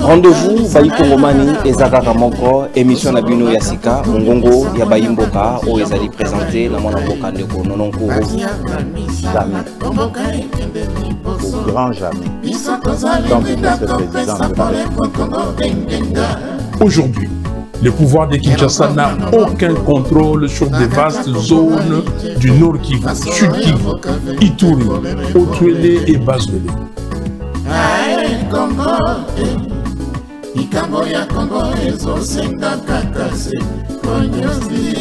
Rendez-vous Bayi Kongomani Ezaka Moko, émission na bino Yasika, Mongongo, Yabayi Mboka, où ezali présenté na mwana mboka ndeko Nononko jamais. Au grand jamais. Tant que le président de la République. Aujourd'hui, le pouvoir de Kinshasa n'a aucun contrôle sur des vastes zones du Nord Kivu, Sud Kivu, Ituri, Otuele et Bazwele.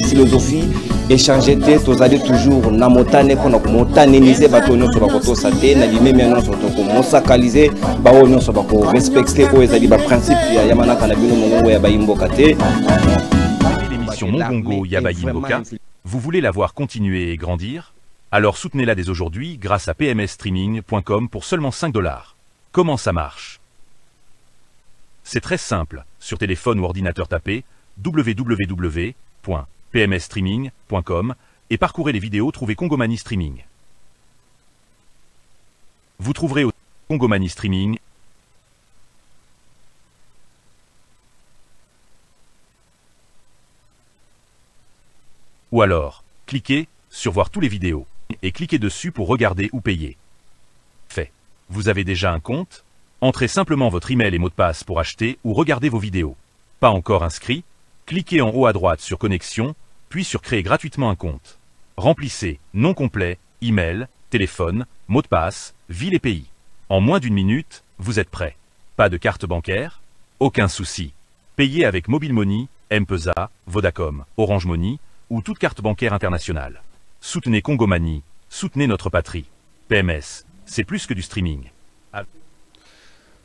Philosophie, échanger tête, vous allez toujours namotane qu'on a montanéisé bâtonnier sur la côte saté, na limé maintenant sur ton comment sacraliser, baonnion sur bako respecter aux ali ba principe ya yamana kanabino mongongo ya bayimbo kate. L'émission Mongongo Yabayi Mboka, vous voulez la voir continuer et grandir? Alors soutenez-la dès aujourd'hui grâce à pmsstreaming.com pour seulement $5. Comment ça marche? C'est très simple. Sur téléphone ou ordinateur, tapez www.pmsstreaming.com et parcourez les vidéos, trouvez Kongomani Streaming. Vous trouverez au Kongomani Streaming ou alors, cliquez sur voir tous les vidéos et cliquez dessus pour regarder ou payer. Fait. Vous avez déjà un compte? Entrez simplement votre email et mot de passe pour acheter ou regarder vos vidéos. Pas encore inscrit? Cliquez en haut à droite sur Connexion, puis sur Créer gratuitement un compte. Remplissez nom complet, email, téléphone, mot de passe, ville et pays. En moins d'une minute, vous êtes prêt. Pas de carte bancaire? Aucun souci. Payez avec Mobile Money, M-Pesa, Vodacom, Orange Money ou toute carte bancaire internationale. Soutenez Kongomani, soutenez notre patrie. PMS, c'est plus que du streaming.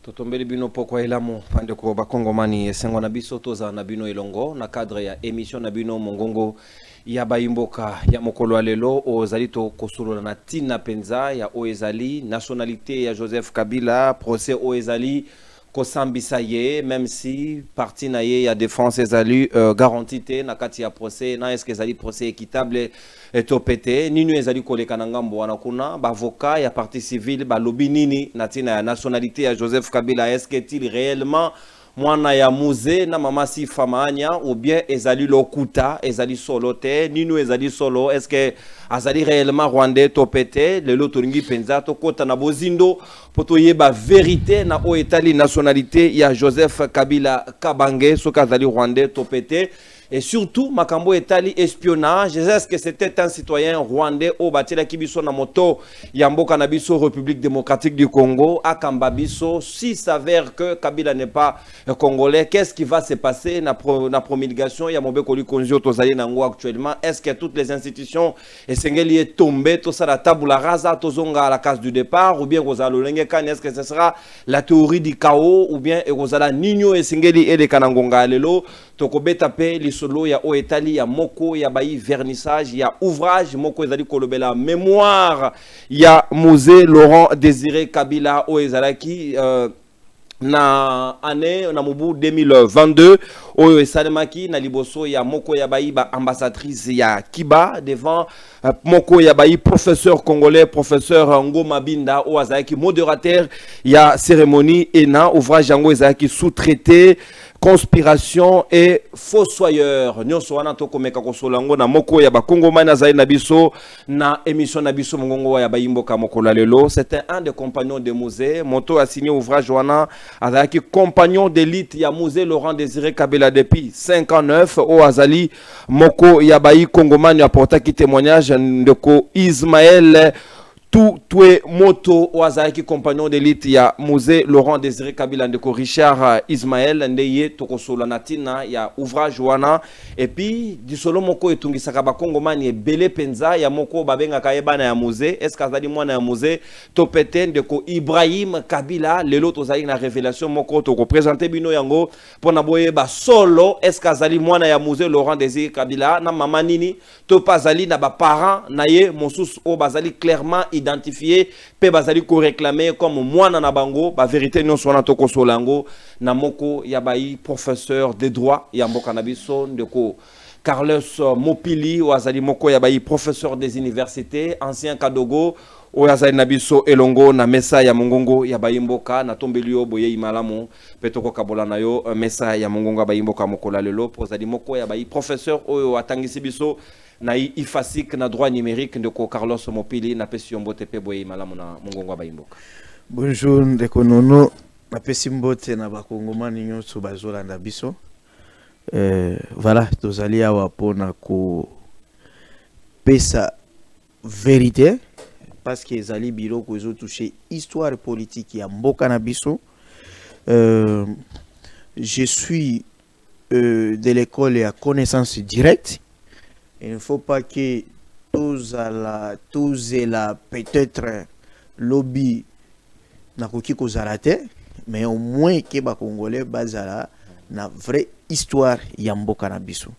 Totombeli bino pokwa elamo pande ko bakongomani esengo na biso toza na bino elongo na cadre ya émission na bino Mongongo Yabayi Mboka ya mokolo alelo ozali to kosolola na tina penza ya oezali nationalité ya Joseph Kabila procès oezali kosambisa ye même si parti na ye ya défense ezali garantie na kati ya procès na est-ce que ezali procès équitable etopete nini ezali koleka na ngambo wana kuna ba avocat ya partie civile ba lobi nini na tina ya nationalité ya Joseph Kabila est-ce que est-il réellement mwana ya muze na mama si famanya ou bien ezali lokuta ezali solo te nino ezali solo est-ce que azali réellement rwandais topete le lotoringi penza to kota na bozindo poto yeba vérité na o etali nationalité ya Joseph Kabila Kabange soka azali rwandais topete. Et surtout, Makambo etali espionnage. Est-ce que c'était un citoyen rwandais au Batila Kibiso Namoto Yambo Kanabiso, République démocratique du Congo, à Kambabiso? Si s'avère que Kabila n'est pas congolais, qu'est-ce qui va se passer na promulgation Yamobe Koli Konzio Tozali Nango actuellement? Est-ce que toutes les institutions et Sengeli est tombé, tout ça la tabula rasa, Tozonga à la case du départ, ou bien Rosalo Lengekan, est-ce que ce sera la théorie du chaos, ou bien Rosala Nino et Sengeli et les Kanangonga Lelo? Tokobe tapé les solo ya oetali ya moko ya bayi vernissage ya ouvrage moko ezali kolobela mémoire ya Musée Laurent Désiré Kabila oezalaki na année na mubu 2022 oyo esalemaki na liboso ya moko ya bayi ba ambassadrice ya Kiba devant moko ya bayi professeur congolais professeur Ngoma Binda o azalaki modérateur ya cérémonie et na ouvrage yango ezalaki sous-traité conspiration et fossoyeur. Nyonso wana to komeka kosolango na moko ya bakongomani azali na biso na émission na biso Mongongo ya Yabayi Mboka mokolo lelo. C'était un des compagnons de Musée. Moto a signé ouvrage wana azalaki compagnon d'élite ya Musée Laurent Désiré Kabila depuis 59 o azali moko ya bayi kongomani apportaki témoignage ndeko Ismaël Tout moto wazaki compagnon d'élite ya Musée Laurent Désiré Kabila ndeko Richard Ismaël ndeye tokosola natina ya ouvrage wana et puis disolo moko etungisaka bakongomani ebele penza ya moko babenga kayebana ya Musée est-ce kazali mwana ya Musée topete ndeko Ibrahim Kabila lelo tozali na révélation moko toko présenter bino yango pona boye ba solo est-ce kazali mwana ya Musée Laurent Désiré Kabila na mama nini to pazali na ba parents na ye mosusu o bazali clairement identifié pe bazali ko réclamer comme mwana na bango ba vérité non sona to kosolango na moko ya bayi professeur de droit ya mboka na biso ndeko Carlos Mopili Oazali Moko Yabayi, professeur des universités, ancien Kadogo Oazali Nabiso Elongo na mesa ya Mongongo Yabayi Mboka na tombelio boye imalamu petoko kabola na yo mesa ya Mongongo Yabayi Mboka Mokola lelo Oazali Moko Yabayi, professeur oyo atangisi biso na ifasik na droit numérique ndeko Carlos Mopili na pesi yombote pe boye imalamu na Mongongo Yabayi Mboka. Bonjour ndeko Nono, na pesi mbote na bakongomani nyonso bazolanda biso. Voilà, tozali awa pona ko pesa vérité parce que ezali biro ko ezo toucher histoire politique ya mboka na biso. Je suis de l'école à connaissance directe. Il ne faut pas que tous la peut-être lobby na koki ko zarate, mais au moins que ba congolais bazala na vraie histoire Yambo Canabiso.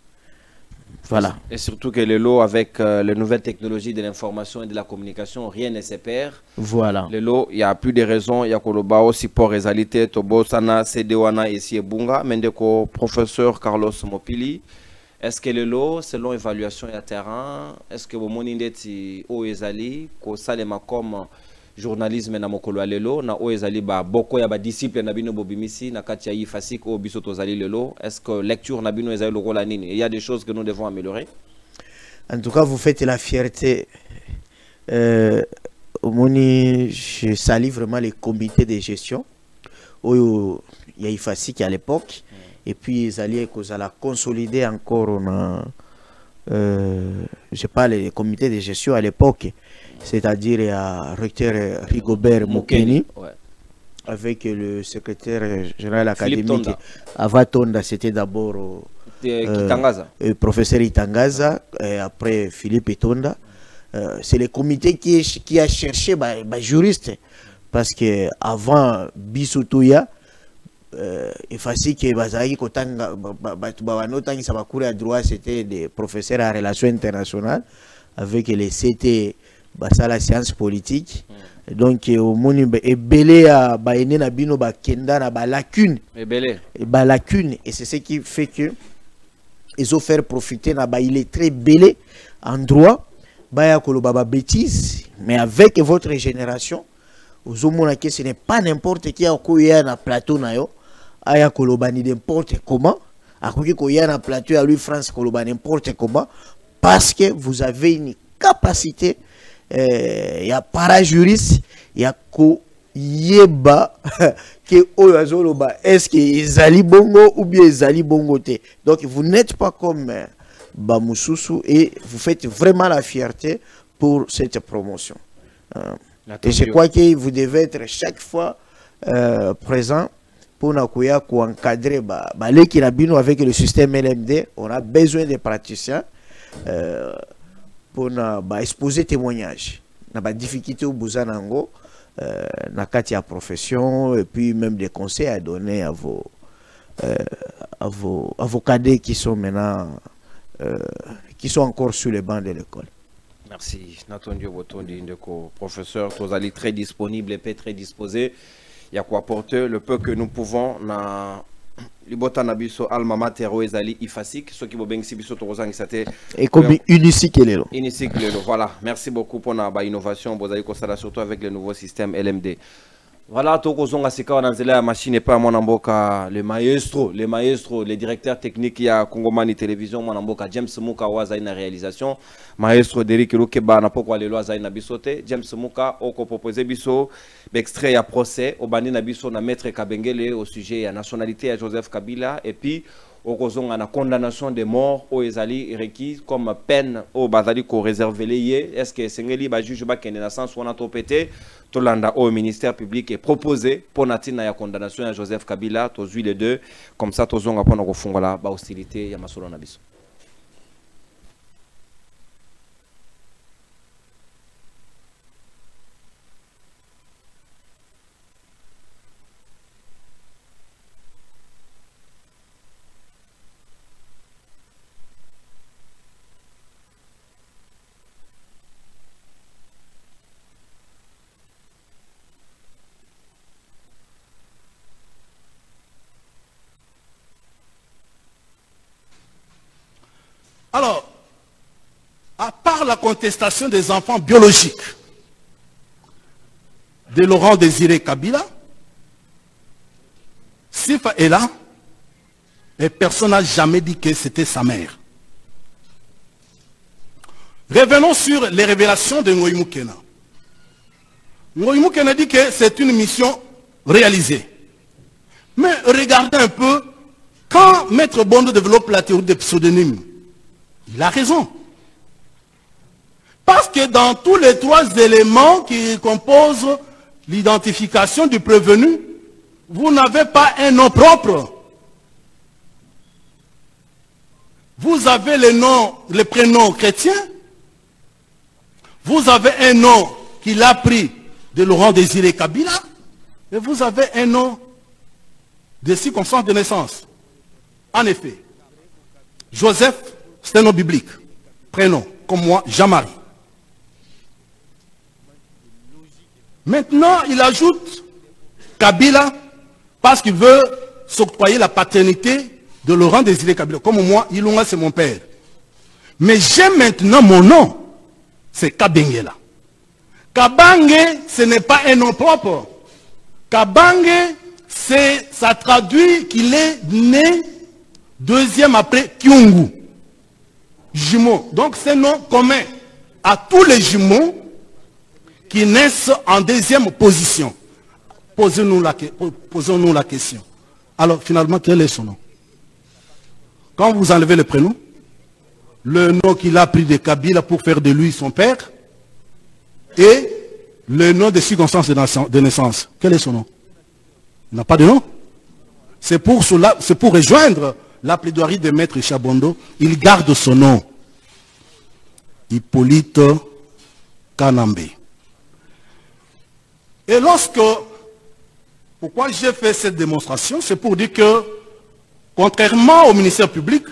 Voilà. Et surtout que le lot avec les nouvelles technologies de l'information et de la communication, rien ne se perd. Voilà. Le lot, il n'y a plus de raisons. Il y a Koloba aussi pour réalité, Tobo Sana, Sedewana et Siebunga, Mendeko, professeur Carlos Mopili. Est-ce que le lot, selon évaluation et terrain, est-ce que vous monindeti o ezali, ko salema comme journalisme na mokolo lelo na oezali ba boko ya ba disciple na bino bobimisi na kati ya ifasik o biso tozali lelo, est-ce que lecture na bino ezali lokola nini? Il y a des choses que nous devons améliorer. En tout cas, vous faites la fierté. Moni, je salue vraiment les comités de gestion. Il y a ifasik à l'époque et puis ils allaient la consolider encore je parle des comités de gestion à l'époque. C'est-à-dire à recteur Rigobert Mokeni, ouais. Avec le secrétaire général académique Avatonda, c'était d'abord professeur Itangaza, et après Philippe Etonda. C'est le comité qui a cherché juriste, parce que avant Bissoutoya, il fallait que Bazaki Kotanga, à droit, c'était des professeurs en relations internationales, avec les CT. Ça la science politique donc au moni ebele a baene na bino ba kenda na ba lacune et c'est ce qui fait que ils ont fait profiter na ba il est très belé en droit ba ya koloba ba bêtise, mais avec votre génération vous omona que ce n'est pas n'importe qui a koya na plateau na yo aya koloba ni n'importe comment akoki koya na plateau à lui France koloba n'importe comment parce que vous avez une capacité. Il y a parajuriste, il y a yeba que oyazoloba est-ce que ezali bongo ou bien ezali bongo te. Donc vous n'êtes pas comme Bamususu et vous faites vraiment la fierté pour cette promotion. Et je crois que vous devez être chaque fois présent pour encadrer les avec le système LMD. On a besoin de praticiens. Pour exposer témoignages na ba difficulté au buzanango na kati ya profession et puis même des conseils à donner à vos cadets qui sont maintenant qui sont encore sur les bancs de l'école. Merci Natondio Botondi ndeko professeur tozali très disponible et très disposé. Il y a quoi apporter le peu que nous pouvons na libota na biso alma mater ezali ifasik ceux qui bobengisi biso tozangi sate et comme unique lelo voilà, merci beaucoup pour na ba innovation bozali ko sala surtout avec le nouveau système LMD. Voilà, tokozonga sika na nzela ya machine pa mwana mboka le maestro, le directeur technique ya Kongomani Télévision mwana mboka James Muka waza ina réalisation maestro Derrick Lukeba na poko lelo aza ina bisote James Muka oko proposer biso extrait ya procès obandi na biso na maître Kabengele au sujet ya nationalité ya Joseph Kabila et puis okozonga na condamnation de mort au ezali requis comme peine au bazali ko réserver lié est-ce que sengeli ba juge ba kende na sens wana topete tolanda au ministère public et proposé pour natina ya condamnation à Joseph Kabila tozui les deux comme ça tozonga pona ko fungola ba hostilité ya masolo na biso. la contestation des enfants biologiques de Laurent Désiré Kabila, Sifa est là, et personne n'a jamais dit que c'était sa mère. Revenons sur les révélations de Ngoï Moukena. Ngoï Moukena dit que c'est une mission réalisée. Mais regardez un peu, quand Maître Bondo développe la théorie des pseudonymes, il a raison. Parce que dans tous les 3 éléments qui composent l'identification du prévenu, vous n'avez pas un nom propre. Vous avez le prénom chrétien. Vous avez un nom qu'il a pris de Laurent Désiré Kabila. Et vous avez un nom de circonstance de naissance. En effet, Joseph, c'est un nom biblique. Prénom, comme moi, Jean-Marie. Maintenant, il ajoute Kabila parce qu'il veut s'octroyer la paternité de Laurent Désiré Kabila. Comme moi, Ilunga, c'est mon père. Mais j'ai maintenant mon nom. C'est Kabengela. Kabange, ce n'est pas un nom propre. Kabange, ça traduit qu'il est né 2e après Kyungu. Jumeau. Donc c'est un nom commun à tous les jumeaux qui naissent en 2e position. Posons-nous la question. Alors finalement, quel est son nom? Quand vous enlevez le prénom, le nom qu'il a pris de Kabila pour faire de lui son père, et le nom de circonstance de naissance, quel est son nom? Il n'a pas de nom. C'est pour rejoindre la plaidoirie de Maître Chabondo, il garde son nom. Hippolyte Kanambe. Et pourquoi j'ai fait cette démonstration, c'est pour dire que, contrairement au ministère public,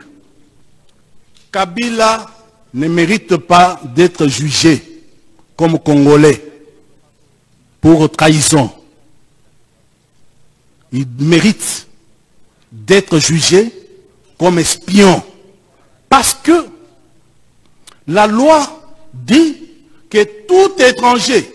Kabila ne mérite pas d'être jugé comme Congolais pour trahison. Il mérite d'être jugé comme espion. Parce que la loi dit que tout étranger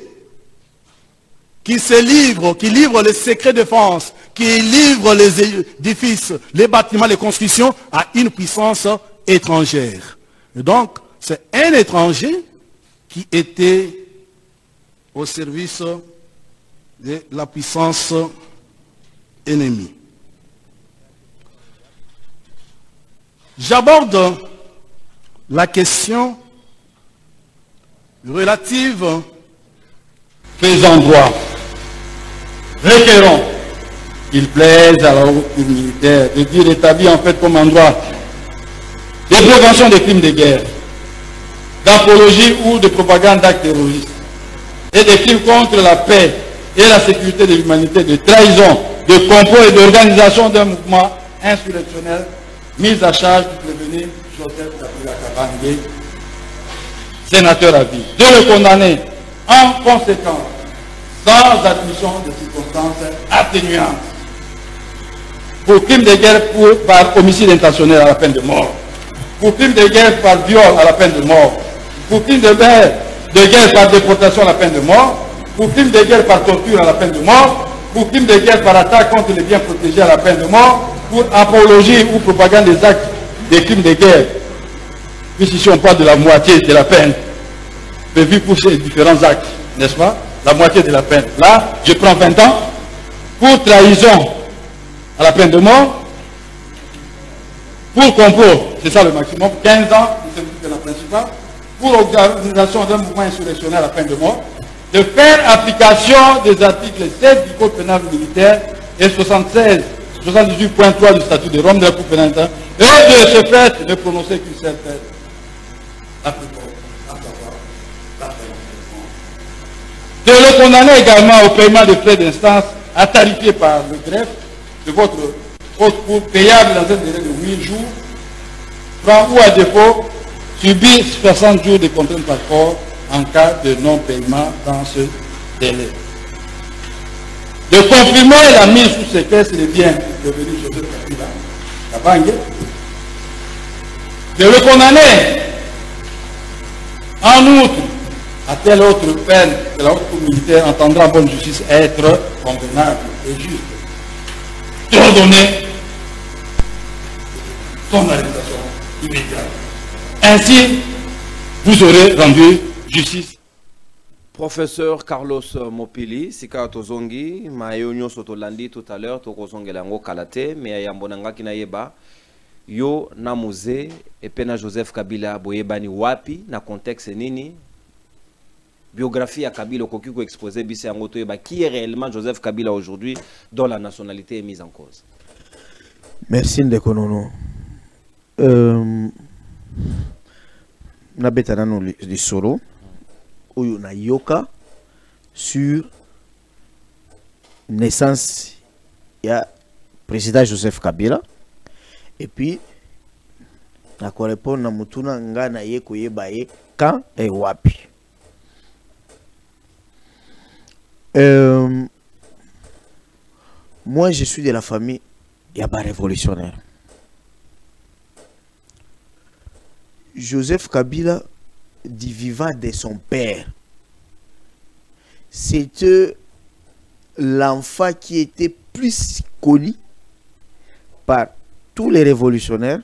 qui livre les secrets de défense, qui livre les édifices, les bâtiments, les constructions, a une puissance étrangère. Et donc, c'est un étranger qui était au service de la puissance ennemie. J'aborde la question relative faisant droit. Requérons qu'il plaise à la haute cour militaire de dire établi en fait comme endroit de prévention des crimes de guerre, d'apologie ou de propagande d'actes terroristes et des crimes contre la paix et la sécurité de l'humanité, de trahison, de complot et d'organisation d'un mouvement insurrectionnel mis à charge du prévenu Joseph Kabila Kabange, sénateur à vie, de le condamner en conséquence, sans admission de circonstances atténuantes, pour crime de guerre par homicide intentionnel à la peine de mort, pour crime de guerre par viol à la peine de mort, pour crime de guerre par déportation à la peine de mort, pour crime de guerre par torture à la peine de mort, pour crime de guerre par attaque contre les biens protégés à la peine de mort, pour apologie ou propagande des actes des crimes de guerre, puisqu'ici on parle de la moitié de la peine prévue pour ces différents actes, n'est-ce pas? La moitié de la peine. Là, je prends 20 ans. Pour trahison à la peine de mort, pour complot, c'est ça le maximum, 15 ans, c'est la principale. Pour organisation d'un mouvement insurrectionnel à la peine de mort, de faire application des articles 7 du Code pénal militaire et 78.3 du statut de Rome de la Cour pénale, et de ce fait ne prononcer qu'une seule peine. De le condamner également au paiement de frais d'instance à tarifier par le greffe de votre haute cour payable dans un délai de 8 jours, francs ou à défaut, subir 60 jours de contrainte par corps en cas de non-paiement dans ce délai. De confirmer la mise sous séquestre des biens devenus Joseph Kabila Kabange, de le condamner En outre, à telle autre peine que la haute cour militaire entendra en bonne justice être convenable et juste, d'ordonner son arrestation immédiate. Ainsi, vous aurez rendu justice. Professeur Carlos Mopili, Sika Tozongi, Maïonio Sotolandi tout à l'heure, Tokozongelango Kalate, mais Yambonanga Kinayeba, Yo Namuze, et Pena Joseph Kabila, Boyebani Wapi, na contexte Nini, biographie à Kabila, Kokiko exposé, Bisse Angotoyeba, qui est réellement Joseph Kabila aujourd'hui, dont la nationalité est mise en cause. Merci Ndekonono. Nabetana no li solo. Oyo na yoka sur naissance ya président Joseph Kabila et puis na correspond na mutuna nga na ye koyeba ye quand et wapi. Moi je suis de la famille Yaba révolutionnaire. Joseph Kabila du vivant de son père, c'était l'enfant qui était plus connu par tous les révolutionnaires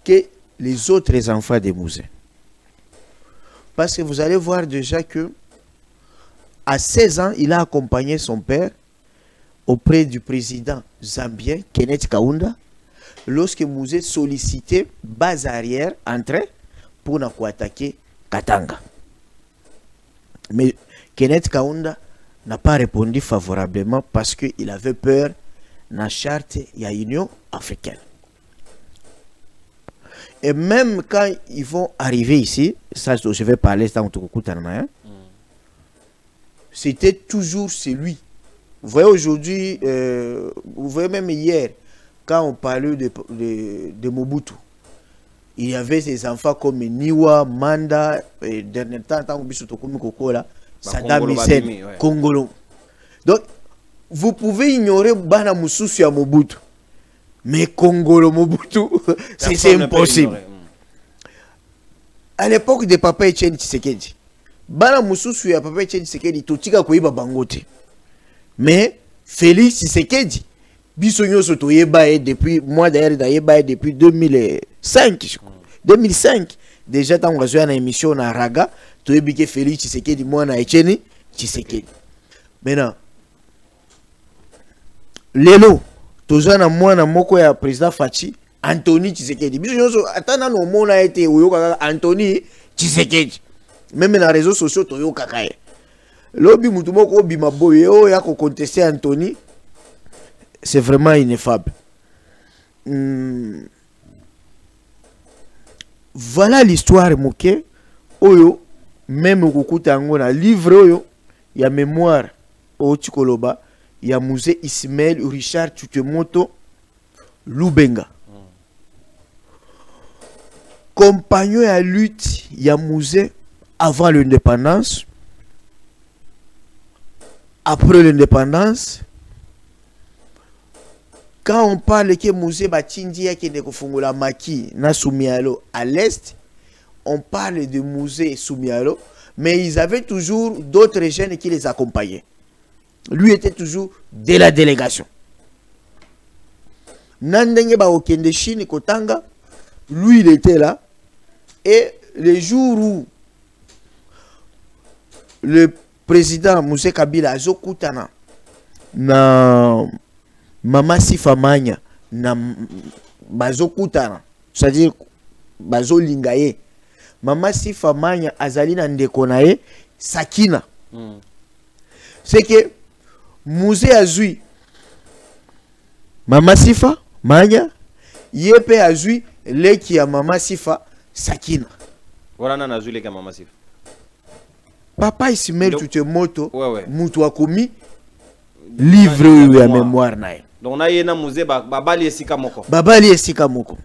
que les autres enfants des musées. Parce que vous allez voir déjà que à 16 ans, il a accompagné son père auprès du président zambien Kenneth Kaunda lorsque Musée sollicitait base arrière entrée pour attaquer Katanga. Mais Kenneth Kaunda n'a pas répondu favorablement parce qu'il avait peur de la charte de l'Union africaine. Et même quand ils vont arriver ici, ça je vais parler dans le c'était toujours celui. Vous voyez aujourd'hui, vous voyez même hier, quand on parlait de Mobutu, il y avait des enfants comme Niwa, Manda, et dernier temps, Saddam Hussein, Congolo. Donc, vous pouvez ignorer Bana Moussousou à Mobutu. Mais Congolo Mobutu, c'est impossible. À l'époque de Papa Etienne Tshisekedi, Bana Moussousou à Papa Etienne Tshisekedi, Totika Koyiba Bangote. Mais Félix Tshisekedi, Bissonyo Sotoyeba depuis, moi d'ailleurs, depuis 2005, 2005. Déjà, quand on a joué une émission à Raga, tu as vu que Félix Tshisekedi, moi, na Etienne Tshisekedi. Maintenant, Lelo, tu as moi, na moko ya président Fachi, Anthony Tshisekedi. Bissonyo, attends, no mon a été Anthony Tshisekedi. Même dans les réseaux sociaux, tu as kakaye. Lobi mutumoko bimaboye o ya ko contester Anthony, c'est vraiment ineffable. Voilà l'histoire moké oyo même okukuta ngo na livre oyo ya mémoire o Chikoloba ya musée Ismaël Richard Tutemoto Lubenga. Compagnon à lutte ya musée avant l'indépendance, après l'indépendance. Quand on parle que musée Batindia qui est kufungula maki na Soumialo à l'est, on parle de musée Soumialo, mais ils avaient toujours d'autres jeunes qui les accompagnaient. Lui était toujours de la délégation. Nandenge ba okende Chine Kotanga, lui il était là, et le jour où le président Moussé Kabila azokutana na Mama Sifamanya na bazokutana, c'est-à-dire bazolingaye. Mama Sifamanya azalina ndeko nae Sakina. C'est que Musée azui Mama Sifa Manya yepe azui leki ya Mama Sifa Sakina. Voilà na azui leki ya Mama Sifa. Papa Ismaël Tutemoto mutu akomi livre ya mémoire nae. Donc na yena musée babali esika moko. Babali esika moko.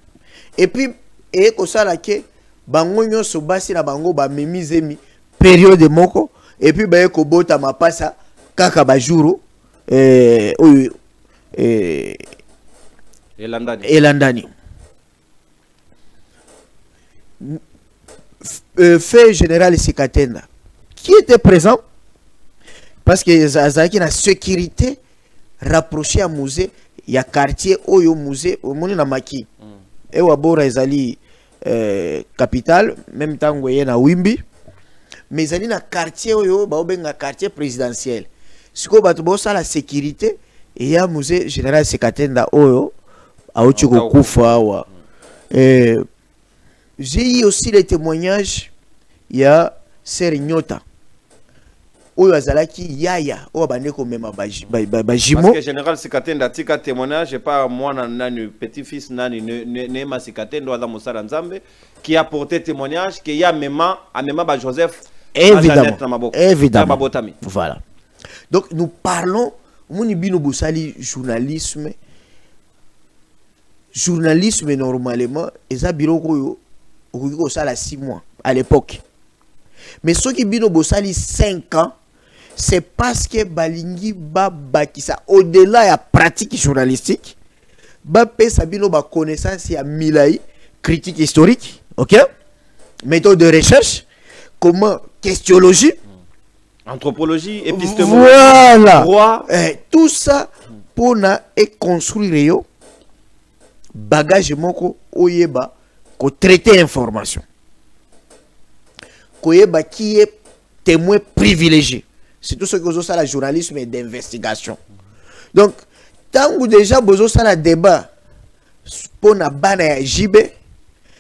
Et puis et ko sala ke bango nyonso basi na bango ba memizemi période moko et puis ba ko bota mapasa kaka ba jour elandani. fait général Sikatenda qui était présent parce que Zazaki na sécurité rapproché à musée, il y a quartier oyo musée au monde na maki et wabora ezali capitale même temps ngoye na Wimbi mais ezali na quartier oyo ba obenga quartier présidentiel siko bato bosa la sécurité et ya musée général Sikatenda oyo aochi kokufa awa. J'ai eu aussi les témoignages il y a Serignota oyo azalaki yaya oyo bandeko mema bajimo parce que général Sikatenda tika témoignage pas moi nani petit fils nani Nema Sikatenda ala Mosala Nzambe qui a porté témoignage que ya mema ba Joseph évidemment voilà. Donc nous parlons moni bino bosali journalisme normalement eza biloko yo okiko sala 6 mois à l'époque. Mais ceux qui bino bosali 5 ans, c'est parce que balingi bakisa au-delà de la pratique journalistique, pe sabino ba connaissance ya milai critique historique, OK? Méthode de recherche, comment questionologie, anthropologie, épistémologie, voilà. Droit, tout ça pour na et construire yo bagage moko oyeba ko traiter information. Koyeba qui est témoin privilégié. C'est tout ce que vous avez la journalisme et d'investigation. Donc, tant que déjà vous avez la débat pour na bana JB,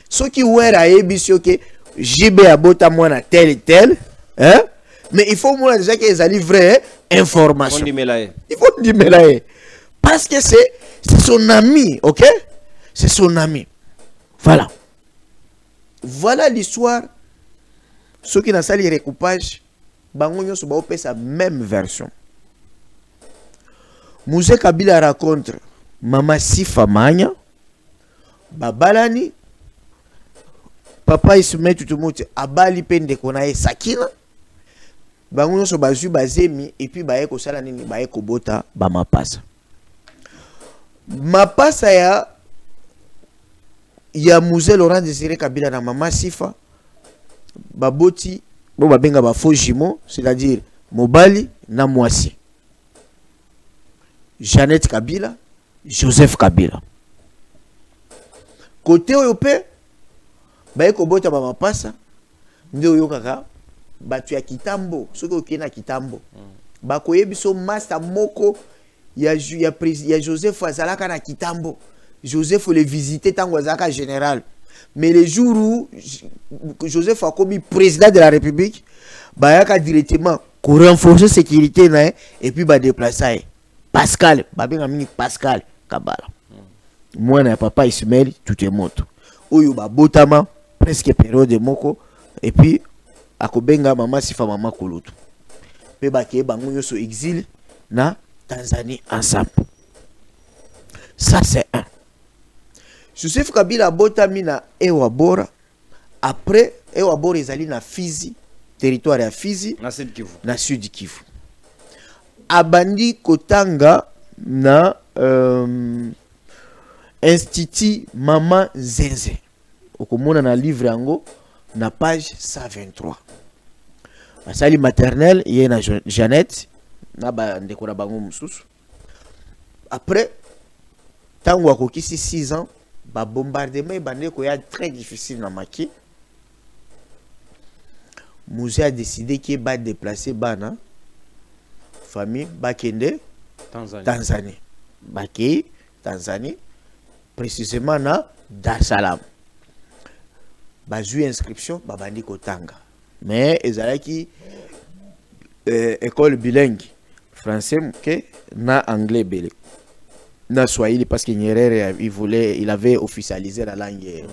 ceux qui ont à émission que JB a bota moi tel et tel, hein? Mais il faut moi déjà qu'ils aient vraie information. Il faut dire mélanger. Parce que c'est son ami, ok? C'est son ami. Voilà. Voilà l'histoire. Ceux qui n'ont pas les recoupages, bangonyo so baopé sa même version. Mouzé Kabila raconte Mama Sifa Manya, Babalani, Papa Ismaël Tutumoti, Abali Pende Konae Sakina, bangonyo so bazu bazemi, et puis baye ko sala nini baye ko bota ba mapasa. Mapasa ya Mouzé Laurent Désiré Kabila na Mama Sifa. Baboti bo babenga ba faux jumeaux, c'est-à-dire Mobali na Mwasi. Jeannette Kabila, Joseph Kabila. Côté oyope baye ko bota ba mapasa nde oyo kaka batu ya Kitambo, soki okena Kitambo. Ba koyebiso master moko ya Joseph azalaka na Kitambo. Joseph le visiter tango azaka général. Mais le jour où Joseph a commis président de la République, il a directement renforcer la sécurité et puis il déplacer Pascal, Pascal Kabala. Moi, je papa Ismaël, tout est mort. Oyo botama presque période de moko et puis akobenga Mama Sifa Mama Koloto. Pe baké bango yoso exil na Tanzanie ensemble. Ça c'est un. Joseph Kabila botami na Ewabora. Après Ewabora ezali na Fizi, territoire ya Fizi na Sud Kivu. Na Sud Kivu. Abandi kotanga na Institut Mama Zenze. Okomona na livre yango na page 123. Basali maternelle yé na Jeannette na ba ndeko na bango mususu. Après tango akokisi 6 ans ba bombardement bandeko ya très difficile na Maki. Mouzé a décidé qu'il va déplacer bana famille bakende Tanzanie. Baki Tanzanie précisément na Dar es Salaam. Bazui inscription babandi kotanga. Mais ezalaki école bilingue français que na anglais belé. Na Swahili parce que Nyerere il avait officialisé la langue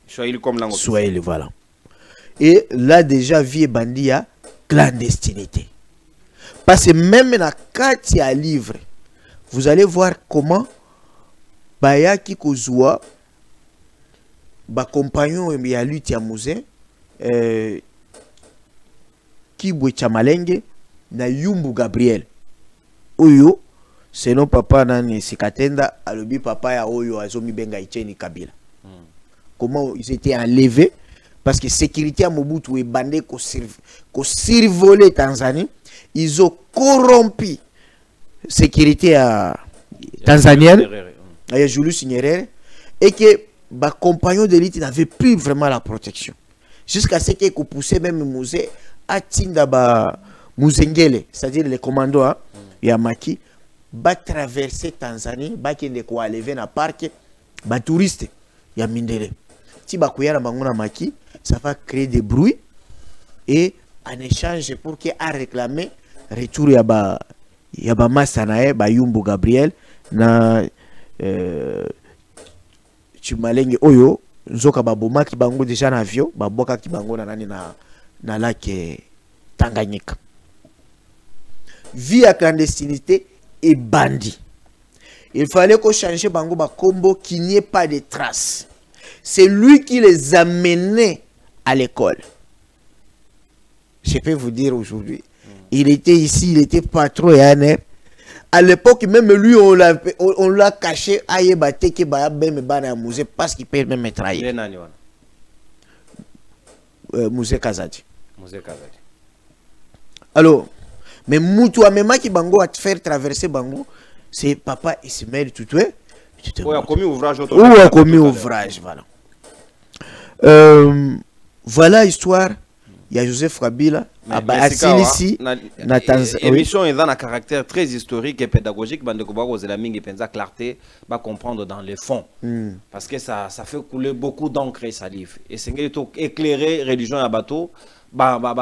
Swahili comme langue Swahili, voilà. Et là déjà vie bandia clandestinité. Parce que même dans 4 livres, vous allez voir comment Bayaki Kozua ba compagnon ya lutte ya Mouzé Kibwe Chamalenge na Yumbu Gabriel. Oyo c'est non papa nani Sikatenda alobi papa ya oyo azomi benga Icheni Kabila. Comment ils étaient enlevés parce que sécurité à Mobutu et bandé qu'on survolé Tanzanie, ils ont corrompu sécurité à tanzanienne, à Julius Nyerere, et que les compagnons d'élite n'avaient plus vraiment la protection. Jusqu'à ce qu'ils poussaient même Musée à Tindaba Muzengele, c'est-à-dire les commandos à Yamaki, va traverser Tanzanie, va aller dans le parc, va touriste, Yamindele. Si Bakuyana Banguna Maki, ça va créer des bruits et en échange pour qu'il a réclamé retour Yaba Massanae, Bayumbu Gabriel, na Chumalenge Oyo, Nzoka Baboma qui bango déjà na avion, Baboka qui bango na nani na lac Tanganyika. Vie à clandestinité et bandit. Il fallait qu'on change bango Bakombo qu'il n'y ait pas de traces. C'est lui qui les amenait à l'école. Je peux vous dire aujourd'hui, il était ici, il était patron et un. À l'époque, même lui, on l'a caché à Yébate qui va même à musée parce qu'il peut même trahir. Musée Kazadi. Alors, mais Moutoua même qui bango à te faire traverser bango, c'est papa Ismaël Toutoué. Ou a commis ouvrage. Ou a commis ouvrage, voilà. Voilà l'histoire. Il y a Joseph Kabila. L'émission est dans un caractère très historique et pédagogique. La clarté va comprendre dans les fonds. Parce que ça fait couler beaucoup d'encre et salive. Et c'est éclairer religion à bateau.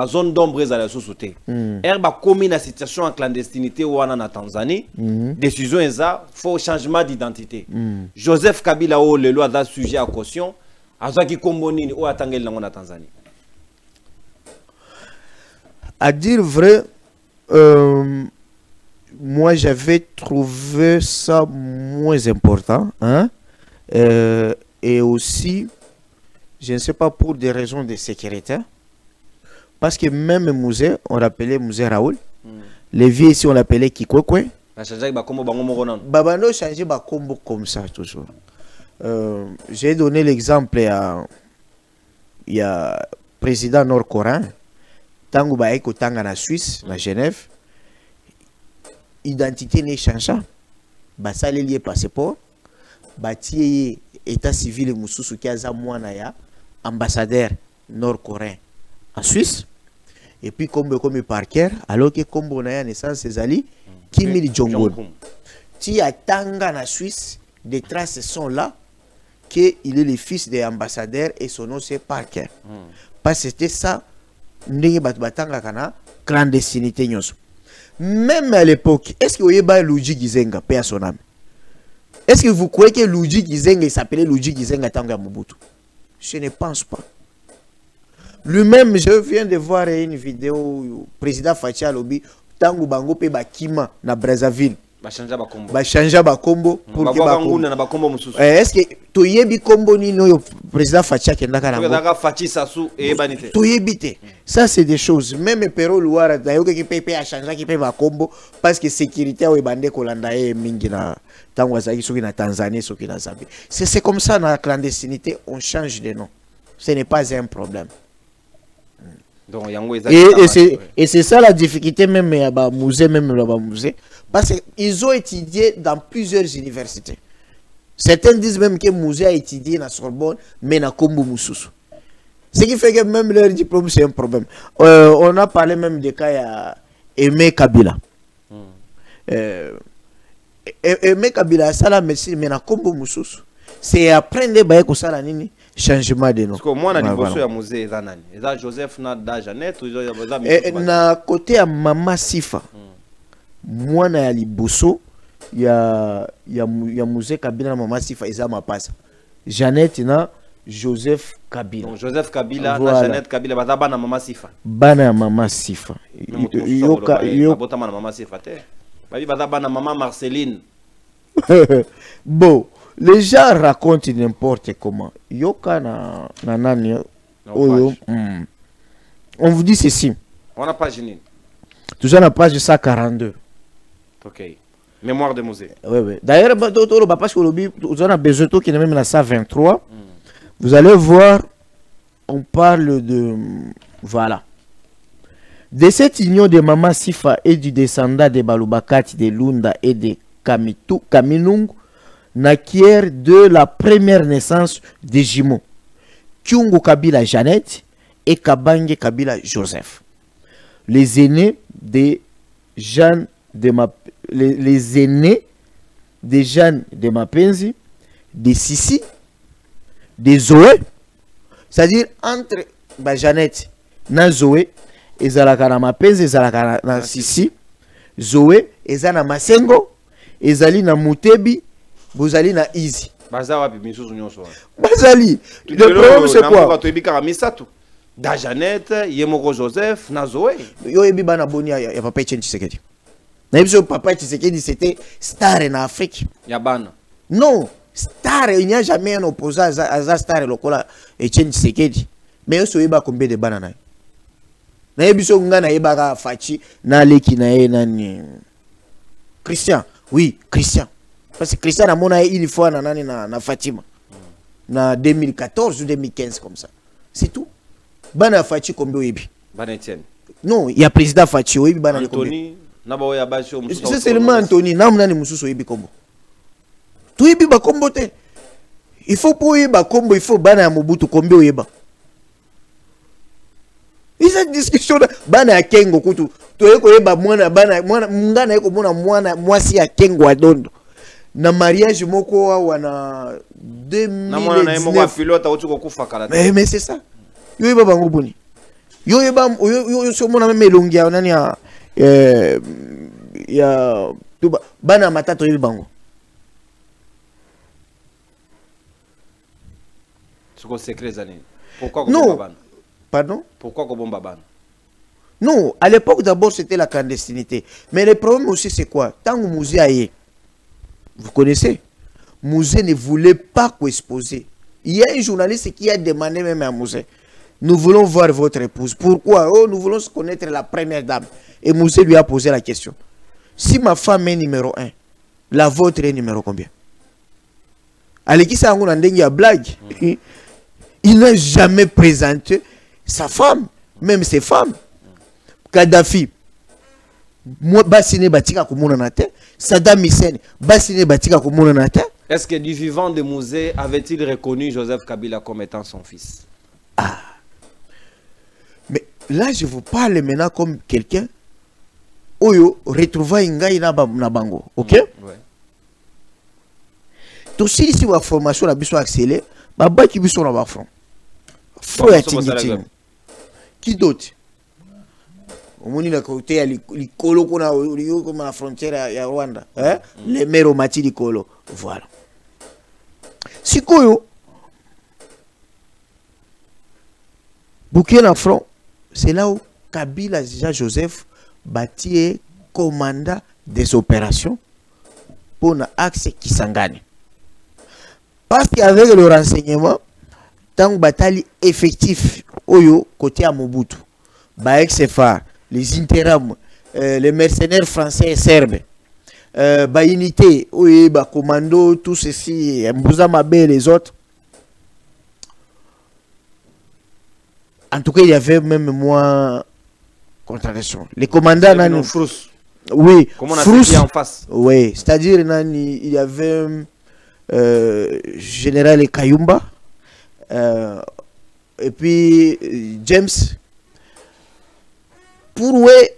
Zone d'ombre à la société. Herba commis la situation en clandestinité ou en Tanzanie. Décision est ça, faut changement d'identité. Joseph Kabila ou le loi d'un sujet à caution. Azaki Kombonini ou Atangel dans la Tanzanie. À dire vrai, moi j'avais trouvé ça moins important. Hein? Et aussi, je ne sais pas pour des raisons de sécurité. Parce que même musée, on l'appelait musée Raoul. Les vieux ici, on l'appelait Kikwekwe. Babano changeait ba combo comme ça toujours. J'ai donné l'exemple il y a président nord-coréen. Tango ba eko tanga na Suisse, na Genève. Identité n'est changeant. Ba sale lié passeport. Ba tie état civil mususu ki aza mwana ya ambassadeur nord-coréen en Suisse. Et puis comme Parker, alors que comme on a naissance Césali, Kim Il-jong. Si à Tanga na Suisse, des traces sont là qu'il est le fils des ambassadeurs et son nom c'est Parker. Parce que c'était ça, batanga kana clandestinité. Même à l'époque, est-ce que vous voyez Luigi Gizenga, paix à son âme? Est-ce que vous croyez que Luigi Gizenga s'appelait Luigi Gizenga Tanga Mobutu? Je ne pense pas. Lui-même, je viens de voir une vidéo, président Fatia Lobi, Tango Bango pe Bakima na Brazzaville. Bachanja Bakombo pour que Bakombo. Est-ce que Toyebi Kombo ni no président Fatia Kendaka na Fatia Sassou et Banité. Toyebite. Ça c'est des choses. Même Pero Louara d'ailleurs qui paye à changer qui paye Bakombo parce que sécurité au bande Kolanda et mingi na Tango Zaki soki na Tanzanie soki na Zambie. C'est comme ça dans la clandestinité on change de nom. Ce n'est pas un problème. Donc, et c'est ça la difficulté même à musée parce qu'ils ont étudié dans plusieurs universités. Certains disent même que le musée a étudié à Sorbonne mais na Kombo Mususu. Ce qui fait que même leur diplôme c'est un problème. On a parlé même des cas à Aimé Kabila. Aimé Kabila ça la médecine mais na Kombo Mususu. C'est apprendre ba ko sala nini changement de nom. Parce que moi na liboso ya musée eza nani? Eza Joseph na da Jeannette ou na côté à Mama Sifa. Moi na liboso ya musée Kabila na Mama Sifa eza mapasa. Jeannette na Joseph Kabila. Donc Joseph Kabila na Jeannette Kabila baza bana Mama Sifa. Bana Mama Sifa. Yoka botama na Mama Sifa te. Babi baza bana Mama Marceline. Bon. Les gens racontent n'importe comment. Yoka na nani. On vous dit ceci. On a page nini? Toujours la page 142. Ok. Mémoire de musée. Oui. D'ailleurs, parce que vous avez besoin de qui est même la 123. Vous allez voir on parle de... Voilà. De cette union de Mama Sifa et du descendant de Balubakati, de Lunda et de Kaminung, naquièrent de la première naissance des jumeaux, Kyungu Kabila Jeannette et Kabange Kabila Joseph. Les aînés de Jeanne de les aînés de Jeanne de Mapenzi, de Sissi, de Zoé, c'est-à-dire entre Jeannette et Zoé, ezalaka na Mapenzi, ezalaka na Sissi, Zoé, ezana Masengo, ezali na Mutebi, bozali na Izi. Bazali. Le problème c'est quoi? Da Jeannette, Yemoko Joseph, na Zoé. Yo yebi bana boni ya Papa Etienne Tshisekedi. Na yebi Papa Tshisekedi c'était star en Afrique. Yabana. Non, star, il n'y a jamais un opposant à star lokola Etienne Tshisekedi. Mais yo so yeba combien de bana na. Na yebi so ngana yeba ka Fachi na leki na ye nani. Christian. Oui, Christian. Parce que Christian a mona une fois na Fatima. Na 2014 ou 2015 comme ça. C'est tout. Bana Fachi combien yebi? Bana Etienne. Non, il y a président Fachi yebi bana Anthony, na ba ya basho mususu. C'est seulement Anthony, na mnani mususu yebi kombo. Tu yebi ba kombo te. Il faut pour yeba kombo, il faut bana ya Mobutu combien yeba. Cette discussion bana ya Kengo kutu. Toyeko yeba mwana bana mungana yeko mona mwana mwasi ya Kengo adondo. Na mariage moko wana 2019. Na mwana na yemo kwa pilote utuko kufa kala. Mais c'est ça. Yo yeba bango boni. Yo yeba yo so mona même elongi ya nani ya tuba bana matatu yeba bango. Suko secret zani. Pourquoi non. Bana? Pardon? Pourquoi Kobomba Bana? Non, à l'époque d'abord c'était la clandestinité. Mais le problème aussi c'est quoi? Tant que Mouzé aïe, vous connaissez, Mouzé ne voulait pas qu'exposer. Il y a un journaliste qui a demandé même à Mouzé, nous voulons voir votre épouse. Pourquoi? Oh, nous voulons connaître la première dame. Et Mouzé lui a posé la question. Si ma femme est numéro 1, la vôtre est numéro combien? Allez, qui ça a blague? Il n'a jamais présenté sa femme, même ses femmes. Kadhafi, moi, Bassine Batika Koumounanate, Saddam Hussein, Bassine Batika Koumounanate. Est-ce que du vivant de Mouzé avait-il reconnu Joseph Kabila comme étant son fils? Ah. Mais là, je vous parle maintenant comme quelqu'un Oyo retrouva Ingaï na bango. Ok? Ouais. Tout si la formation a besoin accélérée, bah qui besoin d'avoir front. Front à Tingiting. Qui d'autre? Au moins, il a côté les colos qu'on a eu comme à la frontière à Rwanda. Hein? Les mères au mati du colo. Voilà. Si Koyo, Burkina Front, c'est là où Kabila Joseph bâtit commanda des opérations pour l'axe Kisangani. Parce qu'avec le renseignement, tant que bataille effectif Oyo côté à Mobutu, Baex-Far, les Interam, les mercenaires français et serbes, unité, oui, commando, tout ceci, Mbouzamabe et les autres. En tout cas, il y avait même moins contradiction. Les commandants, oui, comment on a fait en face? Oui, c'est-à-dire il y avait général Kayumba et puis James. Pour eux,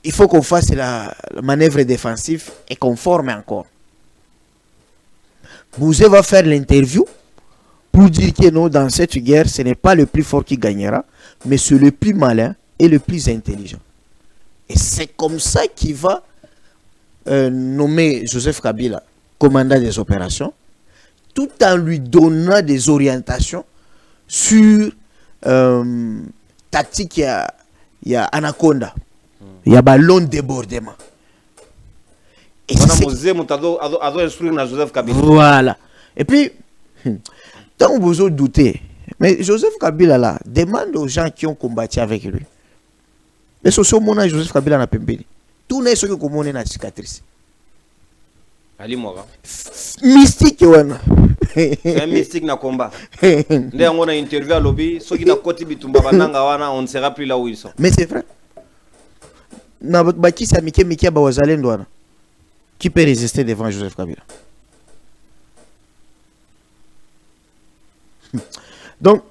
il faut qu'on fasse la manœuvre défensive et qu'on forme encore. Bouzé va faire l'interview pour dire que non, dans cette guerre, ce n'est pas le plus fort qui gagnera, mais c'est le plus malin et le plus intelligent. Et c'est comme ça qu'il va nommer Joseph Kabila commandant des opérations, tout en lui donnant des orientations sur tactique, il y a Anaconda, il y a ballon débordement. Et voilà. Et puis, tant que vous doutez, mais Joseph Kabila là, demande aux gens qui ont combattu avec lui. Mais ce sont mon Joseph Kabila n'a pas payé. Tout n'est ce que comme on est une cicatrice. Ali Mora. Mystique, C'est un mystique na combat. Dès on a interview à lobby, ceux qui na koti bitumba bananga wana, on ne sera plus là où ils sont. Mais c'est vrai. Na baki sa Mike ba wazalendo wana. Qui peut résister devant Joseph Kabila? Donc,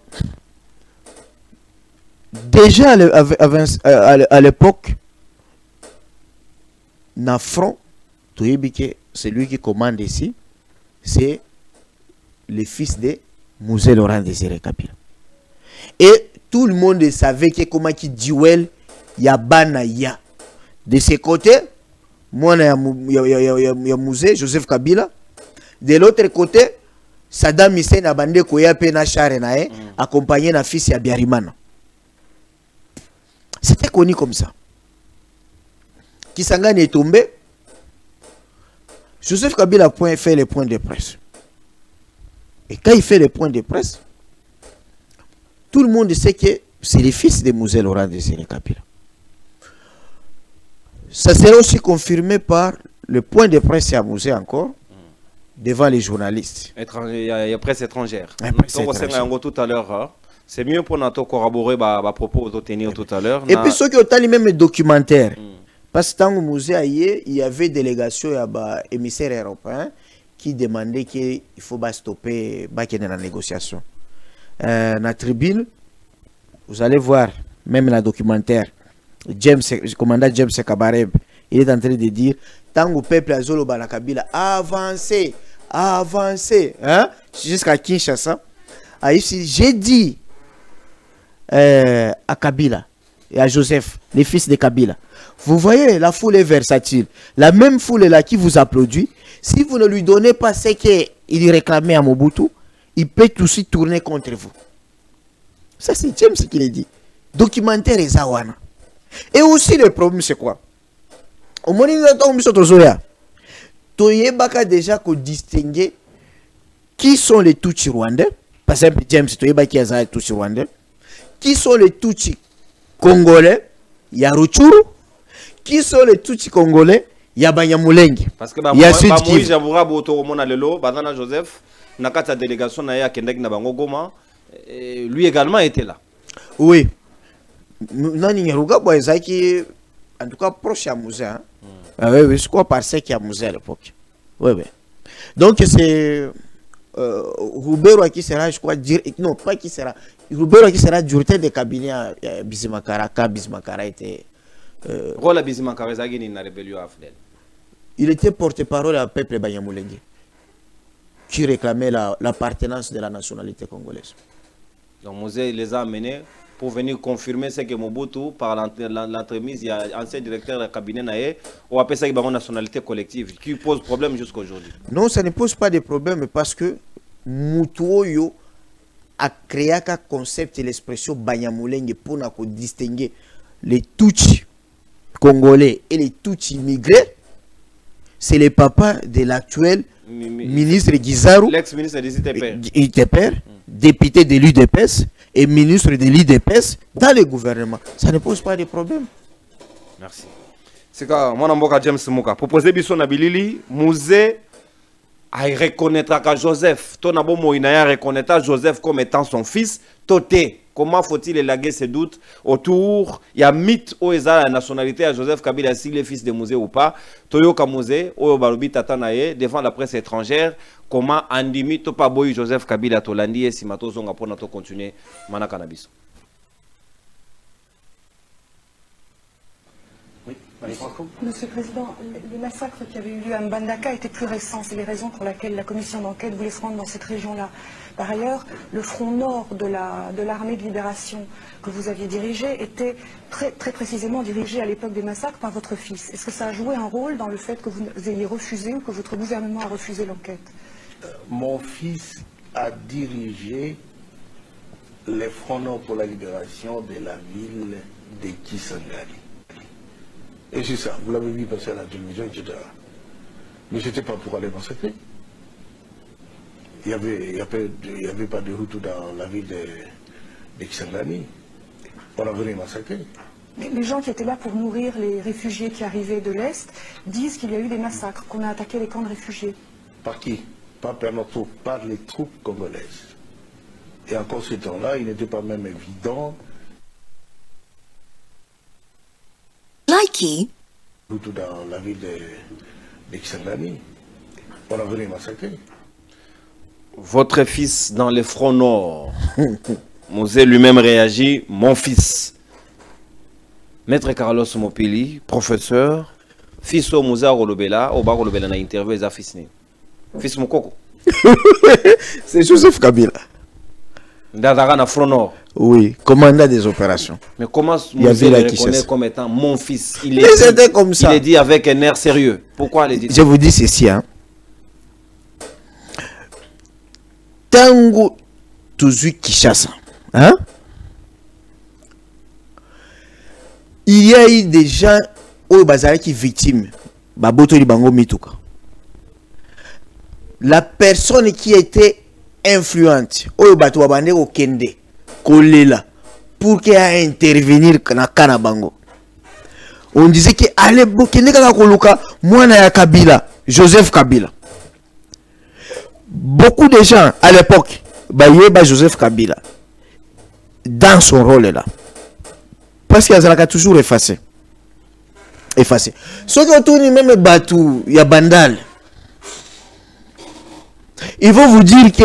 déjà à l'époque, na front, c'est lui qui commande ici, c'est le fils de Mouzé Laurent Désiré Kabila. Et tout le monde savait que comment qui duel Yabana ya. De ses côtés, moi il y a Mouzé, Joseph Kabila. De l'autre côté, Saddam Hussein a bandé Koya Pena Charenae, accompagné na fils ya Biarimana. C'était connu comme ça. Kisangani est tombé. Joseph Kabila a fait les points de presse. Et quand il fait les points de presse, tout le monde sait que c'est le fils de Mouzé Laurent Désiré Kabila. Ça sera aussi confirmé par le point de presse à Mouzé encore, devant les journalistes. Il y a presse étrangère. Donc, tout à l'heure, c'est mieux pour nous corroborer les propos de tenir tout à l'heure. Et puis ceux qui ont les mêmes documentaires. Parce que dans le musée, il y avait délégation, il y a émissaires européens qui demandaient qu'il faut stopper la négociation. Dans la tribune, vous allez voir, même dans le documentaire, le commandant James Kabareb, il est en train de dire, tant que le peuple a Zolo Balakabila avancé, hein, jusqu'à Kinshasa, j'ai dit à Kabila et à Joseph, les fils de Kabila, vous voyez, la foule est versatile. La même foule là qui vous applaudit, si vous ne lui donnez pas ce qu'il réclamait à Mobutu, il peut aussi tourner contre vous. Ça, c'est James qui l'a dit. Documentaire et Zawana. Et aussi, le problème, c'est quoi? Au moment où nous avons déjà distinguer qui sont les Tutsis rwandais. Par exemple, James, tu as qui les Tutsis rwandais. Qui sont les Tutsis congolais? Il y a Ruchuru. Qui sont les Tutsis congolais? Il y a Banyamulenge. Parce que Moïse Jaboura Botoromona Lelo, Banana Joseph, Nakata délégation Naya Kendek Nabangogoma, lui également était là. Oui. Nani Ruga Boyzaki, en tout cas proche à Mouzé. Oui, je crois par ce qu'il y a Mouzé à l'époque. Oui, oui. Donc c'est Roubero qui sera, je crois, non, pas qui sera. Roubero qui sera directeur de cabinet à Bizimakara, quand Bizimakara était. Rôle à Bizimakara, il n'a rébellion à Fidel. Il était porte-parole à peuple Banyamulenge, qui réclamait l'appartenance de la nationalité congolaise. Donc Mouzé les a amenés pour venir confirmer ce que Mobutu, par l'entremise, il y a un ancien directeur de cabinet Naé, ou appelle ça une nationalité collective, qui pose problème jusqu'à aujourd'hui. Non, ça ne pose pas de problème parce que Mutuoyo a créé un concept et l'expression Banyamulenge pour distinguer les Tutsis congolais et les Tutsis immigrés. C'est le papa de l'actuel ministre Guizarou, l'ex-ministre de l'ITPR, député de l'UDPS et ministre de l'IDPS dans le gouvernement. Ça ne pose pas de problème. Merci. C'est que moi, James Mouka, proposer Bisson Nabilili, Mouzé a reconnaître que Joseph, ton abo Moïna reconnaître Joseph comme étant son fils, Toté. Comment faut-il élaguer ses doutes autour? Il y a mythe où il a la nationalité à Joseph Kabila, s'il est fils de Mouzé ou pas. Toyo Kamouzé, Oyo Barubi Tatanaye, devant la presse étrangère. Comment Andimi Topa Boy Joseph Kabila Tolandi et Simato Zonga pour notre continuer Mana Cannabis. Monsieur le Président, les massacres qui avaient eu lieu à Mbandaka étaient plus récents. C'est les raisons pour lesquelles la commission d'enquête voulait se rendre dans cette région-là. Par ailleurs, le front nord de l'armée de libération que vous aviez dirigé était très précisément dirigé à l'époque des massacres par votre fils. Est-ce que ça a joué un rôle dans le fait que vous ayez refusé ou que votre gouvernement a refusé l'enquête? Mon fils a dirigé les fronts nord pour la libération de la ville de Kisangani. Et c'est ça, vous l'avez vu passer à la télévision, etc. Mais ce n'était pas pour aller massacrer. Il n'y avait pas de route dans la ville de Kisangani. On a venu massacrer. Les gens qui étaient là pour nourrir les réfugiés qui arrivaient de l'Est disent qu'il y a eu des massacres, qu'on a attaqué les camps de réfugiés. Par qui? pas par nos troupes, par les troupes congolaises. Et encore ce temps-là, il n'était pas même évident. Likey. Tout dans la ville de Kisangani, on a venu massacrer. Votre fils dans les fronts nord. Mosé lui-même réagit, mon fils. Maître Carlos Mopili, professeur, fils au Moussa Rolobela, au bar Rolobela na interview les fils né. Fils Mokoko. C'est Joseph Kabila. D'Adara na front nord. Oui, commandant des opérations. Mais comment Mosé le reconnaît comme étant mon fils? Il est comme ça. Il est dit avec un air sérieux. Pourquoi il dit ça? Je vous dis ceci, hein. Tango Tuzu Kishasa, hein? Il y a eu des gens au bazar qui victimes. Baboto Libango Mituka. La personne qui était influente, au bateau abandé au Kende, Kolela, pour qu'elle intervenir dans Kanabango. On disait que allez, Kende Kanakolouka, moi na Kabila, Joseph Kabila. Beaucoup de gens à l'époque, Joseph Kabila, dans son rôle là. Parce qu'il a toujours effacé. Ceux qui ont tourné même Batou, il y a Bandal. Ils vont vous dire que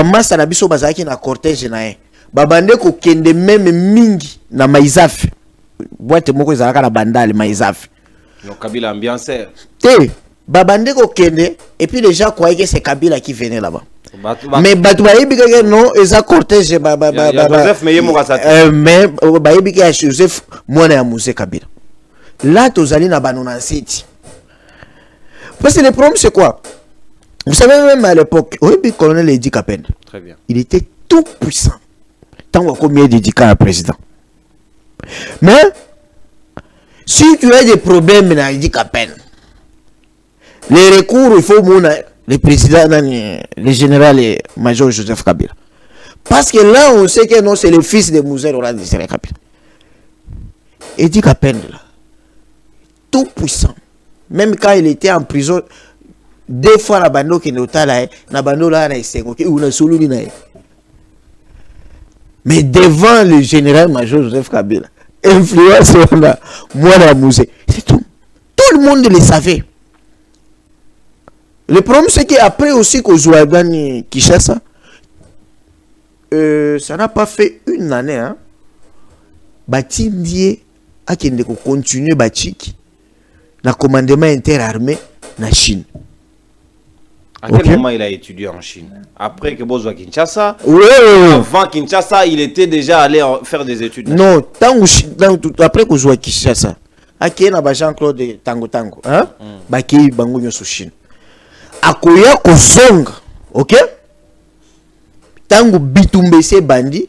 massa na biso bazaki na cortège na ye. Bande ko kende même mingi na Maïzaf. Boîte moko ezalaka na Bandal Maïzaf. Donc Kabila ambianceur. Babande ko kende et puis les gens croyaient que c'est Kabila qui venait là-bas. Mais Batoubaïbi non, eza cortège Joseph mais Baïbi Joseph moi na Moussé Kabila. Là tozali na banona city. Parce que le problème c'est quoi? Vous savez même à l'époque, oui, colonel Edi Kapen. Très bien. Il était tout puissant. Tant combien d'édicats à président. Mais si tu as des problèmes dans Edi Kapen, les recours, il faut le président, le général et major Joseph Kabila. Parce que là, on sait que non, c'est le fils de Moussa Laurent Désiré Kabila. Edi Kapen, là, tout puissant. Même quand il était en prison, des fois, la bande qui est là, la bande là, mais devant le général major Joseph Kabila, influence, moi, la Moussa, c'est tout. Tout le monde le savait. Le problème, c'est qu'après aussi qu'au Zouagani Kishasa, ça n'a pas fait une année. Hein? Batindie a qui continuer Bachik, le commandement interarmé na Chine. À quel moment il a étudié en Chine? Après que Bozo à Kinshasa? Avant Kinshasa, il était déjà allé faire des études. Non, après que Bozo à Kinshasa, à qui na Jean-Claude Tango Tango, hein? Baki Bango sur Chine. Akoya Kozonga, ok? Tango Bitumbese Bandi,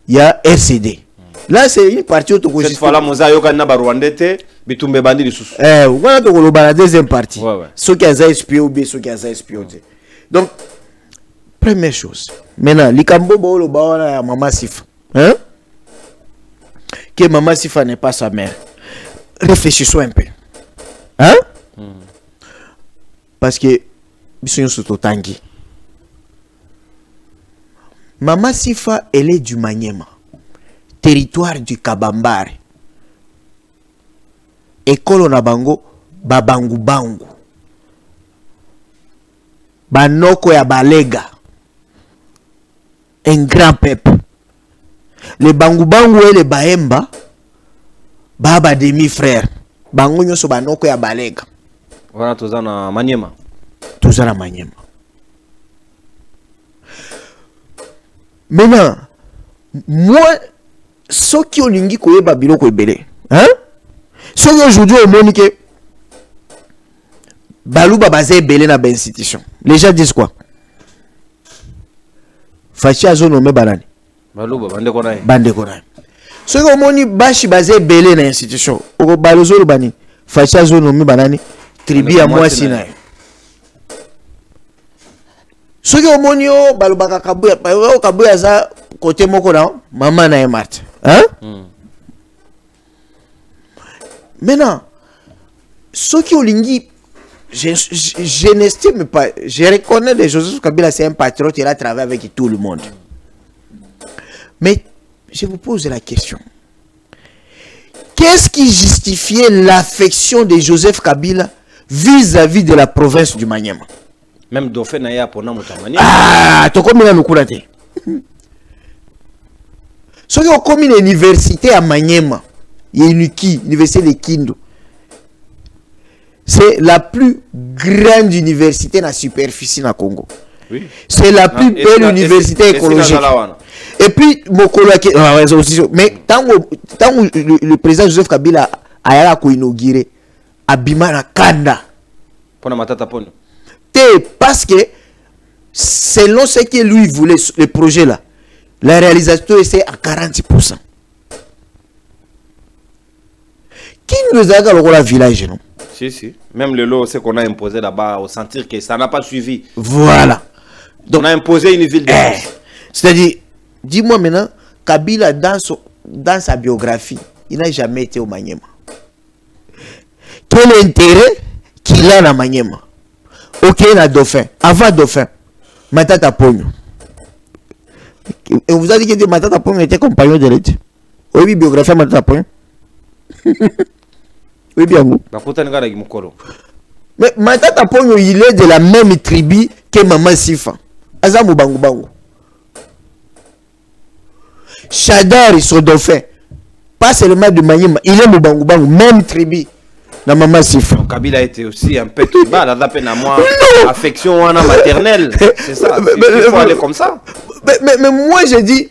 il y a RCD. Là, c'est une partie autour. Cette fois-là, Moussa Yokana Barwandete, Bitumbe Bandi, le sous. Voilà, donc on a la deuxième partie. Ouais. Ceux qui ont espié, ceux qui ont espié. Donc, première chose. Maintenant, Likambo Bolo Baona Mama Sifa. Hein? Que Mama Sifa n'est pas sa mère. Réfléchissons un peu. Hein? Parce que Bisson Sototangi. Mama Sifa, elle est du Maniema. Territoire du Kabambare. École Nabango, Babangu Bangu. Banoko ya Balega. Un grand peuple. Les Bangu Bangu et les Baemba, Baba demi-frère. Bangu nyoso Banoko ya Balega. Voilà, tout ça na Maniema. Tout ça na Maniema. Maintenant, moi, ceux qui ont lingi koye babilo ko ebele, hein? Ceux qui aujourd'hui au monde que Balou Babazé ebele na ba institution. Les gens disent quoi? Fachi azo nommé Banani. Balou Bande Konaï. Bande Konaï. Ceux qui ont moni bashi bazé ebele na institution. Oko balozo bani. Fachi azo nommé Banani. Tribu à moi sinaï. Ceux qui ont moni o Balou Bakakabuya. Kabuya za côté moko na maman na Emart. Hein? Maintenant, ceux qui ont l'ingui, je n'estime pas, je reconnais que Joseph Kabila c'est un patriote, il a travaillé avec tout le monde. Mais je vous pose la question. Qu'est-ce qui justifiait l'affection de Joseph Kabila vis-à-vis de la province du Maniema? Même Dauphin Naya pour nous. Ah, tu connais le courage. Ceux qui ont commis l'université à Maniema, l'université de Kindu, c'est la plus grande université dans la superficie dans le Congo. Oui. C'est la plus belle université écologique. Et puis, mais tant que le président Joseph Kabila a inauguré Abima Kanda. Parce que selon ce que lui voulait, le projet là, la réalisation est à 40%. Qui nous a dit le village, non? Si, si. Même le lot, c'est qu'on a imposé là-bas, au sentir que ça n'a pas suivi. Voilà. Donc, on a imposé une ville de c'est-à-dire, dis-moi maintenant, Kabila, dans sa biographie, il n'a jamais été au Maniema. Quel intérêt qu'il a dans Maniema? Ok, il a Dauphin. Avant Dauphin, Matata Pogno. Et on vous a dit que Matata Pogno était compagnon de l'aide. Oui, biographie de Matata Pogno. Oui, bien vous. Mais Matata Pogno, il est de la même tribu que Maman Sifa. Azamou Bangu Bangu. Chadar, son Dauphin. Pas seulement de Maniema, il est Bangu Bangu, même tribu. La maman Sifa. Kabila était aussi un peu tribal, à la peine à moi. Affection maternelle. C'est ça. Il faut aller comme ça. Mais moi, je dis,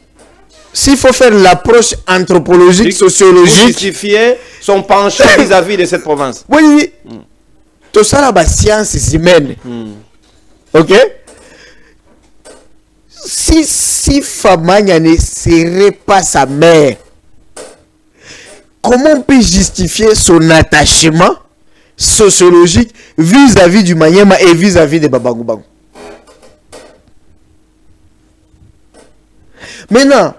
s'il faut faire l'approche anthropologique, sociologique. Pour justifier son penchant vis-à-vis de cette province. Oui. Tout ça, là, sciences humaines. Ok? Si Famagna ne serait pas sa mère, comment on peut justifier son attachement sociologique vis-à-vis du Maniema et vis-à-vis de Babangu Bangu? Maintenant,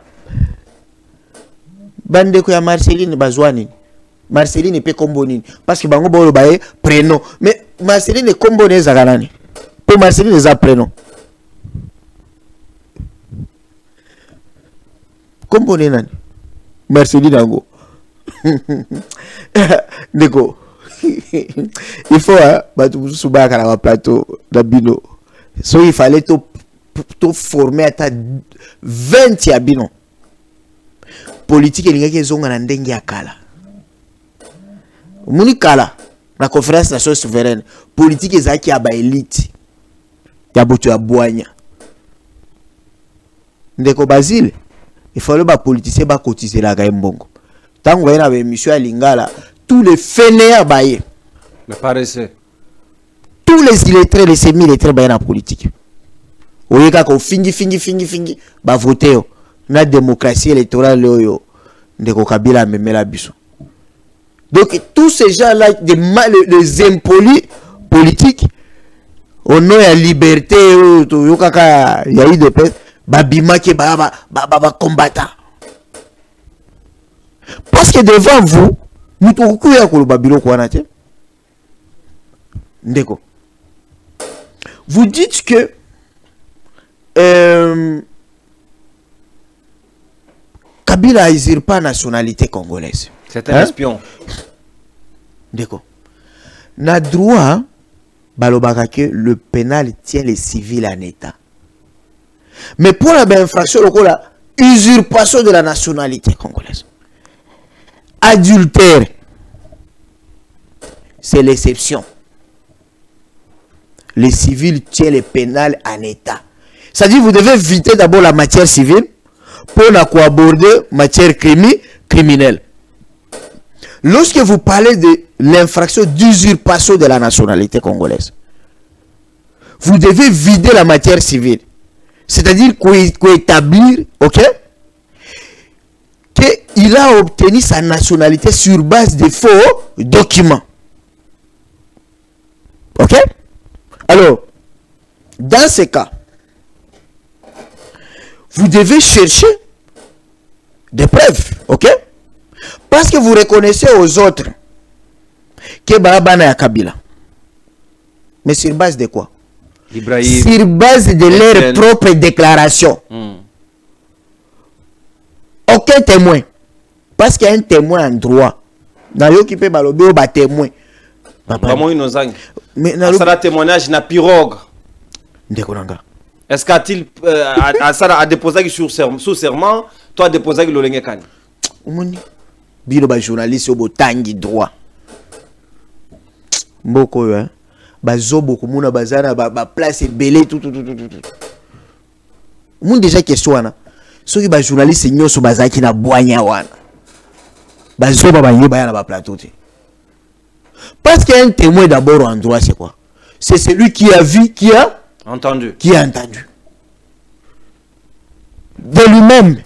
Bandeko ya Marceline Bazouani. Marceline peut combonine. Parce que Bango Bolo Baye prénom. Mais Marceline est combonée Zagalani. Pour Marceline, les prénom. Combonée Nani. Marceline Ango. D'accord. Il faut subir à plateau d'Abino. So il fallait tout former à 20 Abino. Politique et les gens ont ndenge ya kala. Muni kala la conférence nationale souveraine. Politique ezaki ya ba élite. Ya boto ya boanya. Ndeko Basile, il fallait ba politicien ba cotiser la gaembongo. Tant qu'on a une émission à Lingala, tous les fainéants baillés. Mais paresseux. Tous les illettrés, les semi-illettrés baillés dans la politique. Au lieu qu'on fingi, bah voter. La démocratie électorale, de Kabila me met la biso. Donc, tous ces gens-là, les impolis politiques, au nom de la liberté, il y a eu des peines, babima qui est combattant. Parce que devant vous, vous dites que Kabila n'exerce pas la nationalité congolaise. C'est un espion. D'accord. Na droit, que le pénal tient les civils en état. Mais pour la infraction, la usurpation de la nationalité congolaise. Adultère, c'est l'exception. Les civils tiennent le pénal en état. C'est-à-dire que vous devez éviter d'abord la matière civile pour aborder la matière criminelle. Lorsque vous parlez de l'infraction d'usurpation de la nationalité congolaise, vous devez vider la matière civile. C'est-à-dire qu'établir, ok, qu'il a obtenu sa nationalité sur base de faux documents. Ok? Alors, dans ce cas, vous devez chercher des preuves, ok? Parce que vous reconnaissez aux autres que bana ya Kabila. Mais sur base de quoi? Ibrahim, sur base de leur propre déclaration. Aucun témoin. Parce qu'il y a un témoin en droit. Dans le qui peut balobi au témoin. Mais ça témoignage na pirogue. Est-ce qu'a-t-il a déposé sous serment, toi déposé le lenge kani? Bino ba journaliste au botangi droit. Mboko hein. Bazobo kumuna bazana ba place belé tout. Moun déjà question wana. Soki ba journaliste nyoso bazaki na boanya wana. Bazoba ba yeba na ba plateau te. Parce qu'il y a un témoin d'abord en droit, c'est quoi? C'est celui qui a vu, qui a entendu. Qui a entendu. De lui-même.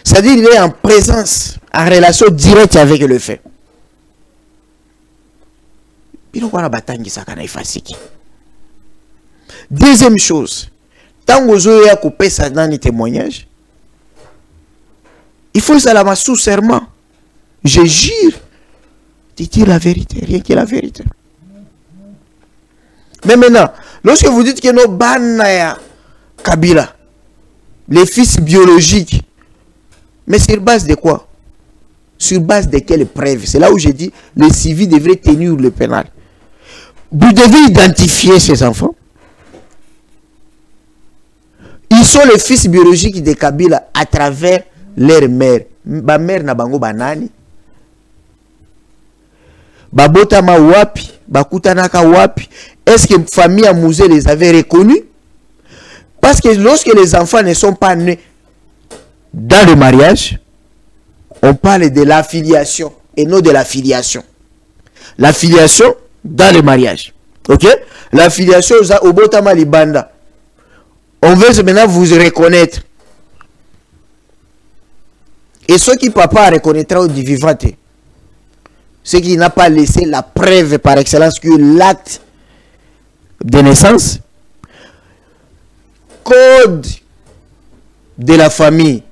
C'est-à-dire qu'il est en présence, en relation directe avec le fait. Deuxième chose, tant que vous avez coupé ça dans les témoignages, il faut ça la sous serment. Je jure de dire la vérité, rien que la vérité. Mais maintenant, lorsque vous dites que nos banaya Kabila, les fils biologiques, mais sur base de quoi? Sur base de quelles preuves? C'est là où j'ai dit le civil devrait tenir le pénal. Vous devez identifier ces enfants. Ils sont les fils biologiques de Kabila à travers leur mère. Ma mère na bango banani. Babotama wapi, bakutanaka wapi. Est-ce que famille à Mouzé les avait reconnus? Parce que lorsque les enfants ne sont pas nés dans le mariage, on parle de l'affiliation et non de la filiation. La filiation dans le mariage. Ok? La filiation au Botama Libanda. On veut maintenant vous reconnaître. Et ceux qui papa reconnaîtra du vivant, ceux qui n'a pas laissé la preuve par excellence que l'acte de naissance, code de la famille,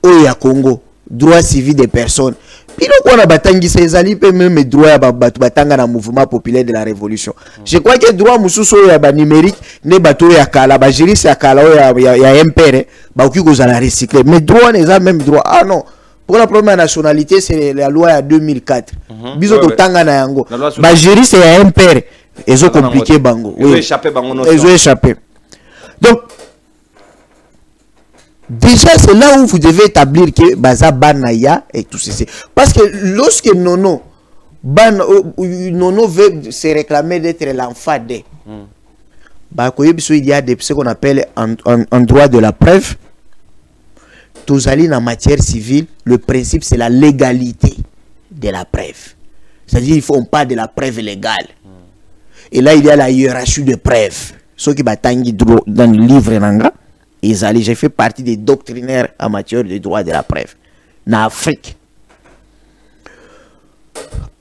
Oya Congo, droit civil des personnes. Puis on a batangi ces alliés, même droit batanga dans le mouvement populaire de la révolution. Je crois que droit mususo ya ba numérique, ne bato ya kala, ba jiris ya kala ya MPR, ba oki ko la recycler. Mais droit les a même droit. Ah non. Pour la première nationalité, c'est la loi de 2004. Biso to tanga na yango. Ba jiris ya MPR, ils ont compliqué bango. Ils ont échappé bango. Ils ont échappé. Donc déjà, c'est là où vous devez établir que Baza Banaya et tout ceci. Parce que lorsque Nono veut se réclamer d'être l'enfant de, il y a ce qu'on appelle en droit de la preuve. Tous allés en matière civile, le principe c'est la légalité de la preuve. C'est-à-dire on parle de la preuve légale. Et là, il y a la hiérarchie de preuve. Ceux qui bataillent dans le livre Nanga. J'ai fait partie des doctrinaires en matière de droit de la preuve. En Afrique.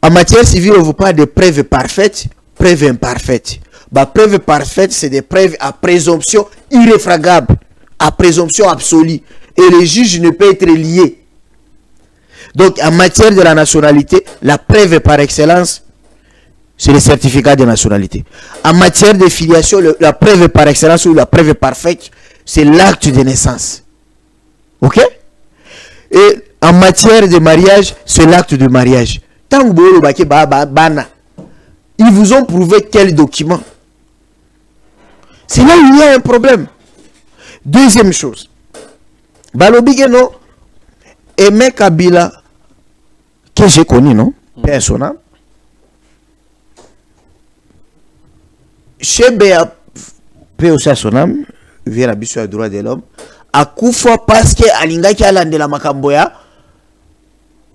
En matière civile, on vous parle de preuves parfaites, preuves imparfaites. Bah, preuves parfaites, c'est des preuves à présomption irréfragable, à présomption absolue. Et le juge ne peut être lié. Donc, en matière de la nationalité, la preuve par excellence, c'est le certificat de nationalité. En matière de filiation, la preuve par excellence ou la preuve parfaite, c'est l'acte de naissance. Ok? Et en matière de mariage, c'est l'acte de mariage. Tant que ils vous ont prouvé quel document? C'est là où il y a un problème. Deuxième chose. Balobigeno, Aimé Kabila, que j'ai connu, non? Personnel. Chez Béa, P.O.C. Sonam, vient la biso à droit de l'homme, à Koufa parce que Alinga qui a landé la Makamboya,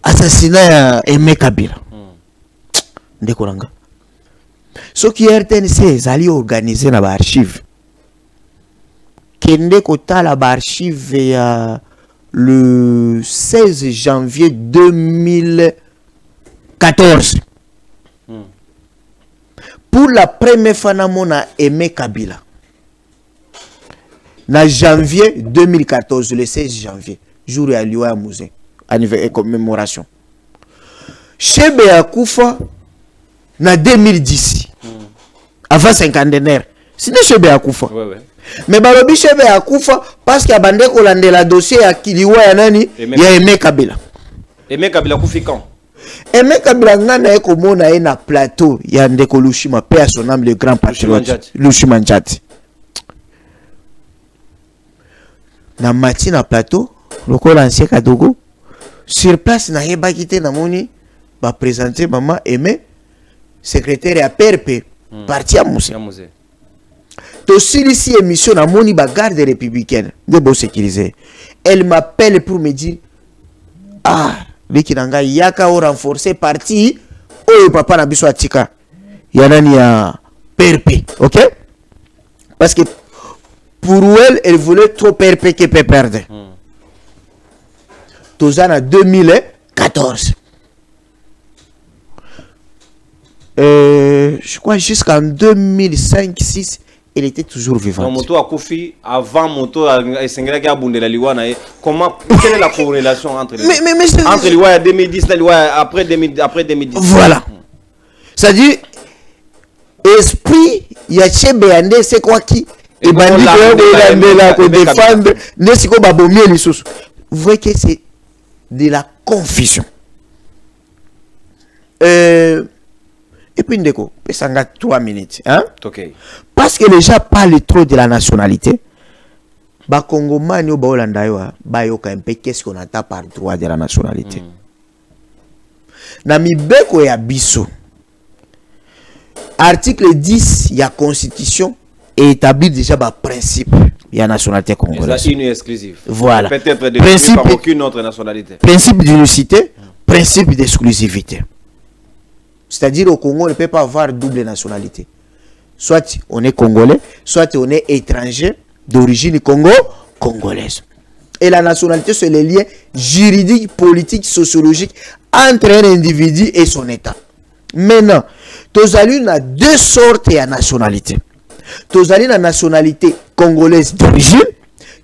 assassinat Aimé Kabila. Ndekolanga. Ce qui est RTNC, ils allaient organiser la archive. Kende Kota la archive le 16 janvier 2014. Pour la première fois, on a Aimé Kabila. En janvier 2014, le 16 janvier, jour à Lyon à Mouzé, anniversaire et commémoration. Chebe Akoufa na 2010 avant cinquantenaire. C'était Chebe Akoufa. Mais balobi Chebe Akoufa parce qu'il y a bandé kolandela dossier ya Kiliwa ya nani ya Aimé Kabila. Aimé Kabila koufi quand? Aimé Kabila ngana eko mona na plateau ya Ndeko Lushima, paix à son âme, le grand patriote Lushima Njati. Na mati na plateau lokola ancien Kadogo sur place na yeba kité na moni ba présenter maman Aimé secrétaire à PRP parti à Moussé. To ici émission na moni ba garde républicaine de beau sécurisé. Elle m'appelle pour me dire ah Biki nanga yaka o renforcer parti oh papa na biso atika yanani ya PRP, OK? Parce que pour elle voulait trop PRP que peut perdre. Tozan en 2014. Je crois jusqu'en 2005-6 elle était toujours vivante. Moto Akoufi avant moto Sengela qui a bundé la Liwa nae. Comment quelle est la corrélation entre les entre Liwa 2010 et Liwa après 2010? Voilà. C'est-à-dire esprit ya Chebe Ande c'est quoi qui et bandi de défendre nesiko babomie lisusu. Vous voyez que c'est de la confusion. Et puis Ndeko, ça a 3 minutes, hein? OK. Parce que les gens parlent trop de la nationalité. Ba Congomani ou ba Holanda yo ba yoka un peu qu'est-ce qu'on entend par droit de la nationalité. Na mibeko ya biso. Article 10 ya constitution établit déjà ba principe ya nationalité congolaise. C'est une exclusive. Voilà. Peut-être de principe par aucune autre nationalité. Principe d'unicité, principe d'exclusivité. C'est-à-dire au Congo, on ne peut pas avoir double nationalité. Soit on est congolais, soit on est étranger d'origine congolaise. Et la nationalité, c'est le lien juridique, politique, sociologique entre un individu et son État. Maintenant, Tozali a 2 sortes de nationalité. Tozali a la nationalité congolaise d'origine,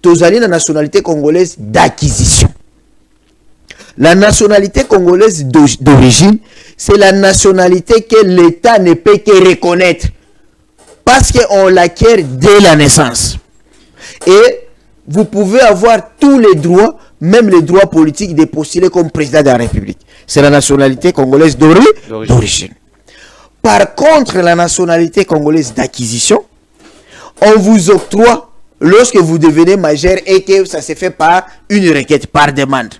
Tozali a la nationalité congolaise d'acquisition. La nationalité congolaise d'origine, c'est la nationalité que l'État ne peut que reconnaître. Parce qu'on l'acquiert dès la naissance. Et vous pouvez avoir tous les droits, même les droits politiques, de postuler comme président de la République. C'est la nationalité congolaise d'origine. Par contre, la nationalité congolaise d'acquisition, on vous octroie lorsque vous devenez majeur et que ça se fait par une requête, par demande.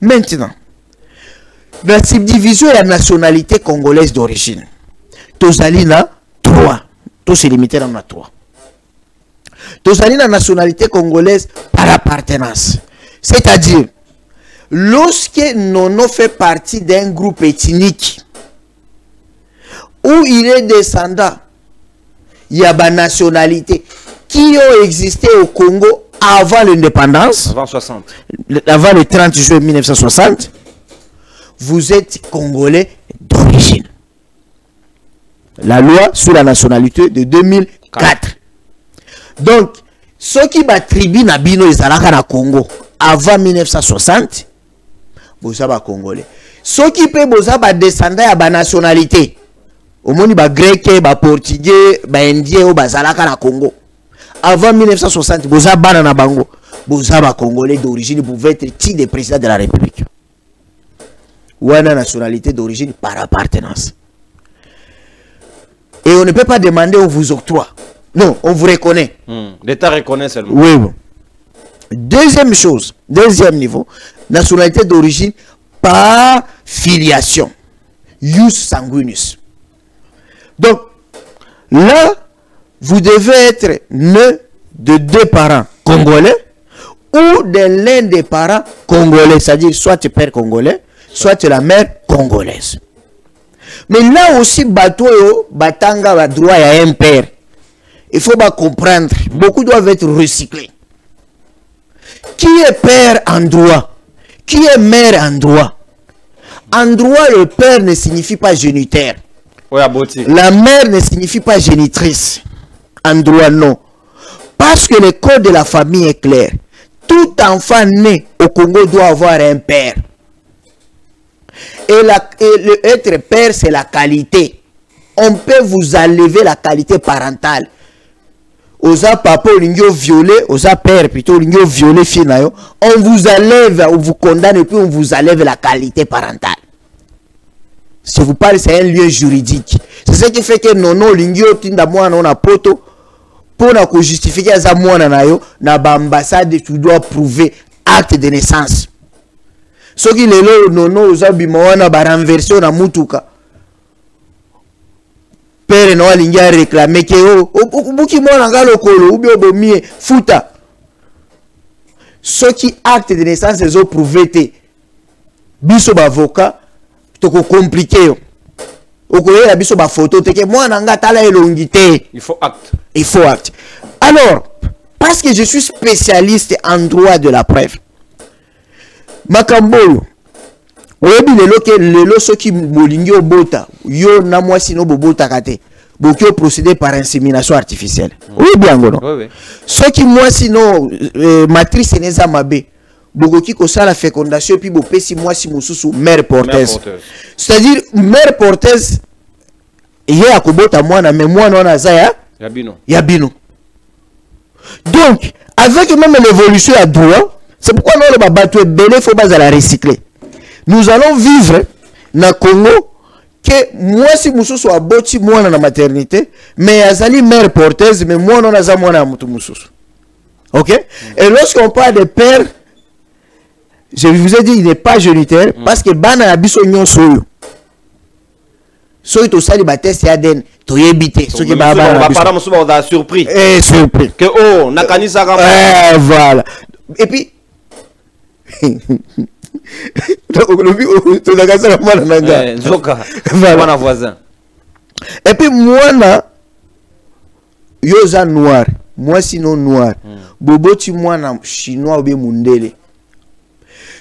Maintenant, la subdivision de la nationalité congolaise d'origine, Tozali na 3. Tout se limite dans 3. Tozali na nationalité congolaise par appartenance. C'est-à-dire, lorsque Nono fait partie d'un groupe ethnique où il est descendant, il y a une nationalité qui a existé au Congo avant l'indépendance, avant le 30 juin 1960, vous êtes congolais d'origine. La loi sur la nationalité de 2004. Donc, ceux qui battribuent na bino ezalaka na Congo avant 1960, vous êtes congolais. Ceux qui peuvent boza descendants à ba nationalité, au moins ba grec, ba portugais, ba indien ou ba zalaka na Congo. Avant 1960, vous êtes bana na bango, vous êtes congolais d'origine, vous pouvez être titre de président de la République. Ou une nationalité d'origine par appartenance. Et on ne peut pas demander, on vous octroie. Non, on vous reconnaît. L'État reconnaît seulement. Oui, oui. Deuxième chose, deuxième niveau, nationalité d'origine par filiation. Ius sanguinus. Donc, là, vous devez être né de 2 parents congolais ou de l'un des parents congolais, c'est-à-dire soit tu père congolais, soit tu la mère congolaise. Mais là aussi, bateau, batanga, ba droit à un père. Il faut pas comprendre. Beaucoup doivent être recyclés. Qui est père en droit? Qui est mère en droit? En droit, le père ne signifie pas géniteur. La mère ne signifie pas génitrice. En droit, non. Parce que le code de la famille est clair. Tout enfant né au Congo doit avoir un père. Et être père, c'est la qualité. On peut vous enlever la qualité parentale. Osa papa, on violé, osa père, plutôt on violé finayo. On vous enlève, on vous condamne et puis on vous enlève la qualité parentale. Si vous parlez, c'est un lieu juridique. C'est ce qui fait que non, l'ingio tinda moi non a poto pour na justifier ça moi na yo na ambassade tu dois prouver acte de naissance. Ce qui le non osa bimawana ba renverser na mutuka. Père no alingia réclamer que buki mwana ngalo kolo ou bien bomie futa. Ce qui acte de naissance les ont prouvé te biso ba avocat to ko compliqué yo. Okoye la biso ba photo te que mwana nga tala elongité. Il faut acte. Il faut acte. Alors, parce que je suis spécialiste en droit de la preuve. Makambolo oyebi lelo ke lelo soki molingi obota yo na mwasi no bobota kate bokyo procéder par insémination artificielle. Oui bien ngono. Oui. Soki mwasi no matrice neza mabe bokoki ko sala fécondation puis bopesi mwasi mususu mère porteuse. C'est-à-dire mère porteuse ye akobota mwana mais mwana wana za yabino. Donc avec même l'évolution à droit, c'est pourquoi nous le bateau est belé faut pas la recycler. Nous allons vivre na Congo que moi si mususu aboti mwana na maternité mais azali mère porteuse mais moi non aza mwana na mutu mususu. OK? Et lorsqu'on parle de père, je vous ai dit il n'est pas génitaire parce que bana ya biso nyonso yo. So to sali ba test ADN to yebite so que ba parents mususu ba surpris. Surpris. Que oh nakanisa ka. Voilà. Et puis et puis moi yoza noir moi sinon noir boboti moi na chinois ou bien mundele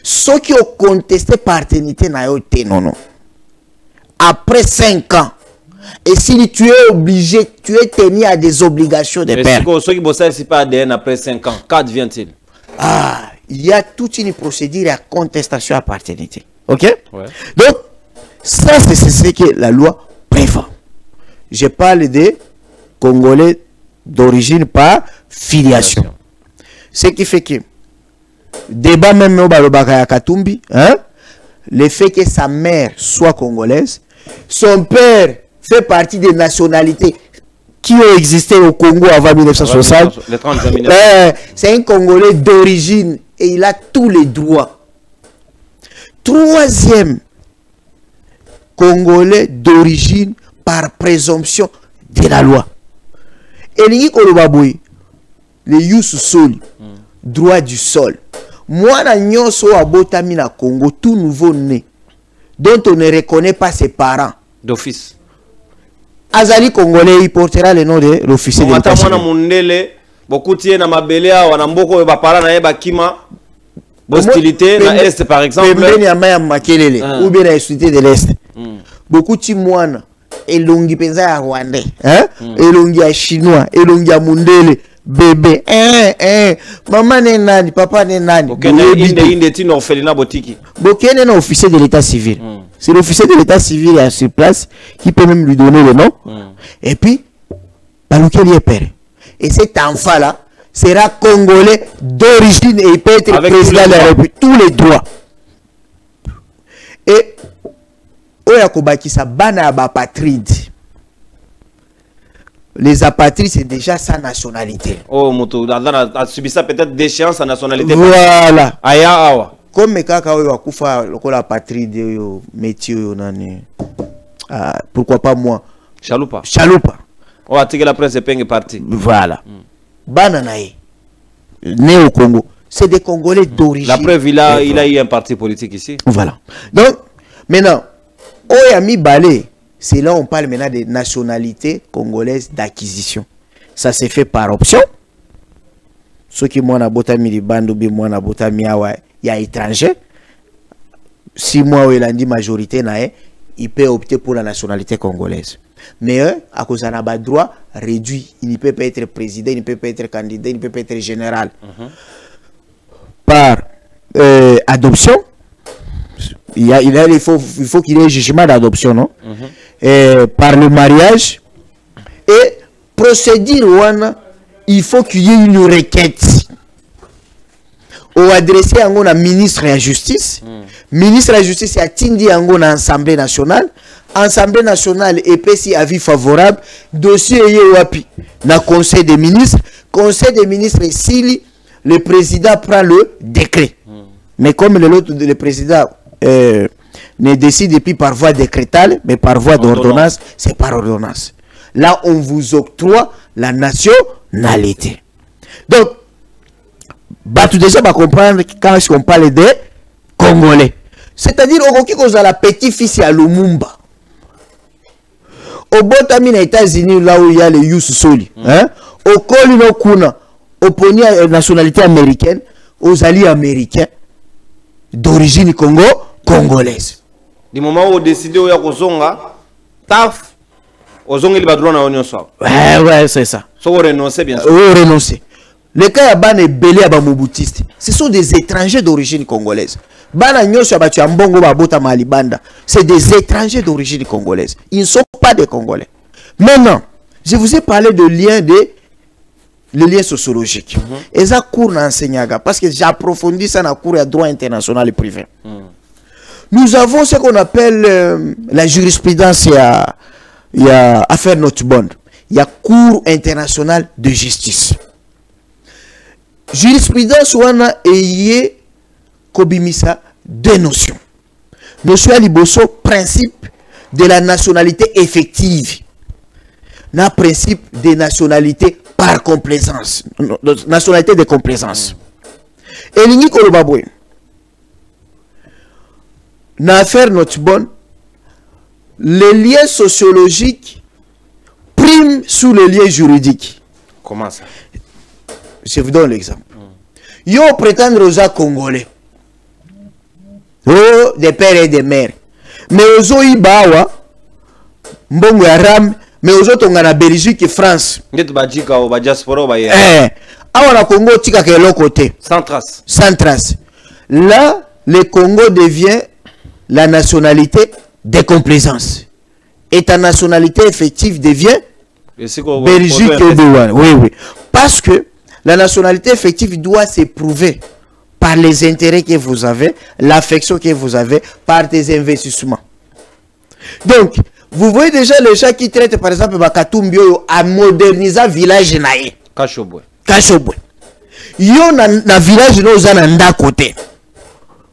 ceux qui ont contesté paternité na yo te non après 5 ans et si tu es obligé tu es tenu à des obligations de père ceux qui bossent c'est pas ADN après 5 ans qu'advient-il? Il y a toute une procédure à contestation à paternité. OK? Ouais. Donc, ça, c'est ce que la loi prévoit. Je parle des Congolais d'origine par filiation. Ce qui fait que, débat même au Balobaka Katumbi, le fait que sa mère soit congolaise, son père fait partie des nationalités qui ont existé au Congo avant 1960. C'est un Congolais d'origine et il a tous les droits. Troisième, Congolais d'origine par présomption de la loi. Et le use sol, droit du sol. Moi, na nyonso abotami na Congo, tout nouveau né, dont on ne reconnaît pas ses parents. D'office. Azali Congolais, il portera le nom de l'officier de l'État civil. Hostilité na Est par exemple. Ou bien la hostilité de l'Est. Beaucoup de moines, elongi penza ya Rwandais, elongi ya Chinois, elongi ya Mundele, bébé, maman ne nani, papa ne nani. Bokene na officier de l'état civil. C'est l'officier de l'état civil à sur place qui peut même lui donner le nom. Et puis, lequel il est père. Et cet enfant-là sera congolais d'origine et il peut être avec président de la République. Tous les droits. Et Oyakobaki sa bana apatride. Les apatrides, c'est déjà sa nationalité. Oh, Moto, a subi ça peut-être déchéance sa nationalité. Voilà. Aya awa. Comme kaka oyo akufa lokola apatride yo métier yo nani. Pourquoi pas moi? Chaloupa. Chaloupa. Oh, atique la presse est parti. Voilà. Bananaï. Né au Congo. C'est des Congolais d'origine. La preuve, il a eu un parti politique ici. Voilà. Donc, maintenant, Oyami Balé, c'est là où on parle maintenant des nationalités congolaises d'acquisition. Ça s'est fait par option. Ceux qui m'ont abotami les bandes ou bien m'ont abotami il y a étranger. Si moi, il a dit majorité, il peut opter pour la nationalité congolaise. Mais à cause d'un droit réduit, il ne peut pas être président, il ne peut pas être candidat, il ne peut pas être général. Par adoption, il faut qu'il y ait un jugement d'adoption, non? Par le mariage. Et procédure, il faut qu'il y ait une requête. Ou adresser à un ministre de la Justice. Ministre de la Justice a tindi à l'Assemblée nationale. Assemblée nationale et si avis favorable. Dossier est wapi. Dans le Conseil des ministres. Conseil des ministres, si le président prend le décret. Mais comme le président ne décide plus par voie décrétale, mais par voie d'ordonnance, c'est par ordonnance. Là, on vous octroie la nationalité. Donc, tout déjà va comprendre quand on parle des Congolais. C'est-à-dire, on a la petit-fils à Lumumba. Au Botami, aux États-Unis, là où il y a les Youssou Soli. Au Kolino Kuna, au Pony nationalité américaine, aux alliés américains d'origine congolaise. Du moment où on décide de taf, ouais, c'est ça. So, on renonce, bien sûr. On renonce. Les cas à Ban et Belé à Bamoboutiste, ce sont des étrangers d'origine congolaise. Bana Nyosha Batiambongo Babota Malibanda, c'est des étrangers d'origine congolaise. Ils ne sont pas des Congolais. Maintenant, je vous ai parlé de le lien sociologique. Et ça court dans Senyaga, parce que j'approfondis ça dans le cours de droit international et privé. Nous avons ce qu'on appelle la jurisprudence, il y a affaire Notbond. Il y a cour international de justice. Jurisprudence wana eye kobimisa deux notions. Notion à liboso, principe de la nationalité effective. Na principe de nationalité par complaisance. Nationalité de complaisance. Et l'ini kolobabwe. Na affaire Notbon, les liens sociologiques priment sous les liens juridiques. Comment ça? Je vous donne l'exemple. Yo prétendre aux Congolais. Oh, des pères et des mères. Mais aux Ibawa, Mbongo Aram, mais aux autres on a la Belgique et France. Awa Congo tika ke l'autre côté. Sans trace. Sans trace. Là, le Congo devient la nationalité de complaisance. Et ta nationalité effective devient Belgique et Douane. Oui, oui. Parce que la nationalité effective doit s'éprouver par les intérêts que vous avez, l'affection que vous avez, par des investissements. Donc, vous voyez déjà les gens qui traitent par exemple Bakatumbio à moderniser le village naïe. Kachobwe. Kachobwe. Yo na village no zananda côté.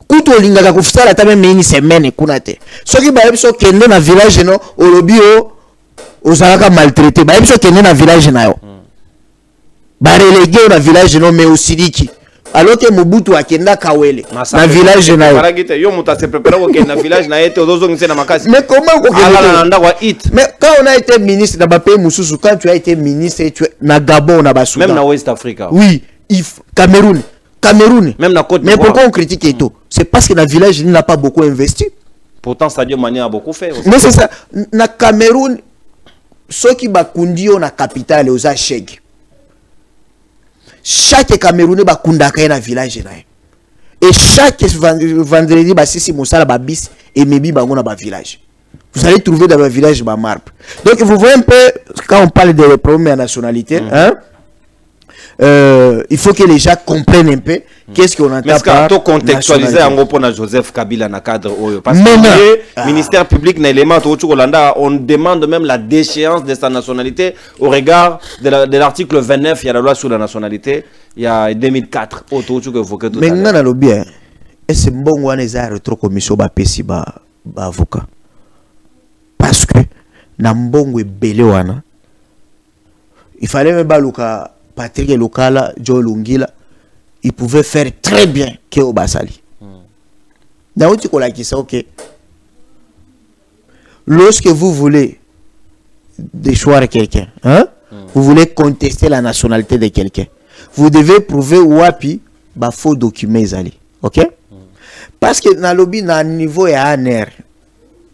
Kuto lingaka kufisala ta même une semaine kunate. Soki ba yebso kende na village no olobio ozalaka maltraité. Ba yebso kende na village na yo. Ba relégué au village no mais aussi diki. Alors que Mobutu akenda Kawele na village na yo. Yo muta se prépare ko kenda village na yeto ozozongisa na makasi. Mais comment ko kenda mais quand on a été ministre na ba pays mususu, quand tu as été ministre tu na Gabon na ba Soudan. Même na West Africa. Oui, Cameroun. Cameroun. Même na Côte d'Ivoire. Mais pourquoi on critique Eto? C'est parce que le village n'a pas beaucoup investi. Pourtant Sadio Mané a beaucoup fait aussi. Mais c'est ça. Na Cameroun, ceux qui bakundi na capitale aux Acheg. Chaque Camerounais va kundaka na village na. Et chaque vendredi ba sisi mosala ba bis et mebi bango na ba village. Vous allez trouver dans le village ba marbre. Donc vous voyez un peu quand on parle des problèmes de nationalité, hein? Il faut que les gens comprennent un peu qu'est-ce qu'on entend par contextualiser en gros Joseph Kabila na cadre parce que le ministère public na élément on demande même la déchéance de sa nationalité au regard de l'article 29 il y a la loi sur la nationalité il y a 2004 autour que vous que tout mais ngana lo bien est-ce bon wana za retro commission ba pesi ba avocat parce que na mbongo ebele wana il fallait même baluka Patrick Lokala, Joe Lungila, il pouvait faire très bien que Obasali. Ok. Lorsque vous voulez déchoir quelqu'un, hein, vous voulez contester la nationalité de quelqu'un, vous devez prouver wapi ba faux document zali. Ok? Parce que dans le lobby, dans le niveau et à aner,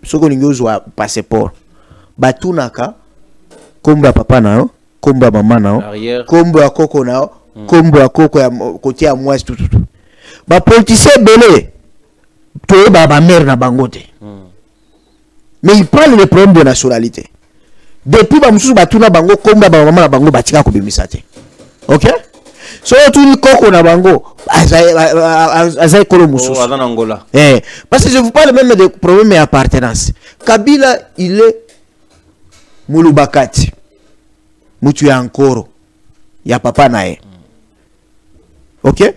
ce qu'on a passeport, batunaka, comme papa nao. Kombo maman nao kombo ya koko nao kombo ya koko ya côté à moi tout ba politicien belé toi baba mère na bangote. Mais il prend le problème de nationalité. Depuis ba mususu batuna bango komba ba mama na bango batika ko bimisate. OK? So tu ni koko na bango azai kolo mususu. Parce que je vous parle même des problèmes d'appartenance. Kabila il est mulubakati. Mutu ya Nkoro. Ya papa nae. OK?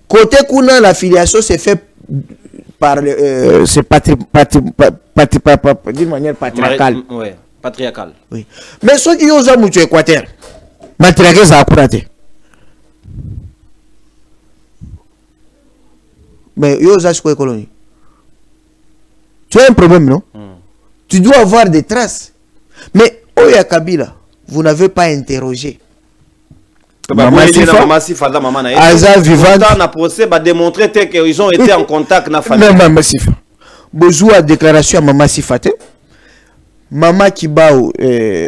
Côté kuna la filiation s'est fait par c'est d'une manière patriarcale. Ouais, patriarcale. Oui. Mais ceux qui ont mutu Équateur. Matriarcat ça a mais ils ont quoi colonie. Tu as un problème, non? Tu dois avoir des traces. Mais Oya Kabila, vous n'avez pas interrogé. Maman Sifa, Aza vivante. Na procès va démontrer qu'ils ont été en contact na famille. Maman Sifa. Besoin de déclaration à Maman Sifa. Maman Kibao,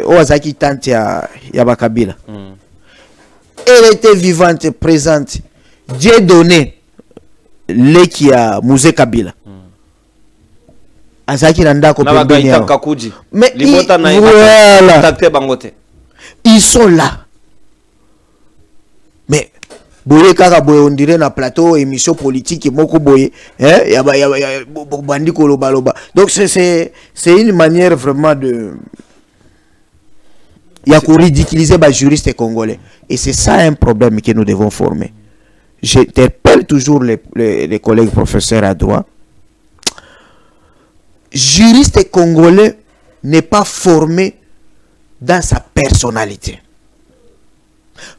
Oazaki tante ya Bakabila. Elle était vivante, présente. Dieu donné l'équipe à Musée Kabila. Azaki nanda ko mais voilà. Ils sont là. Mais boye kaka boye on dirait na plateau émission politique moko boye ya bandi ko loba loba. Donc c'est une manière vraiment de il y a qu'on ridiculiser les juristes congolais. Et c'est ça un problème que nous devons former. J'interpelle toujours les collègues professeurs à droit. Juriste congolais n'est pas formé dans sa personnalité.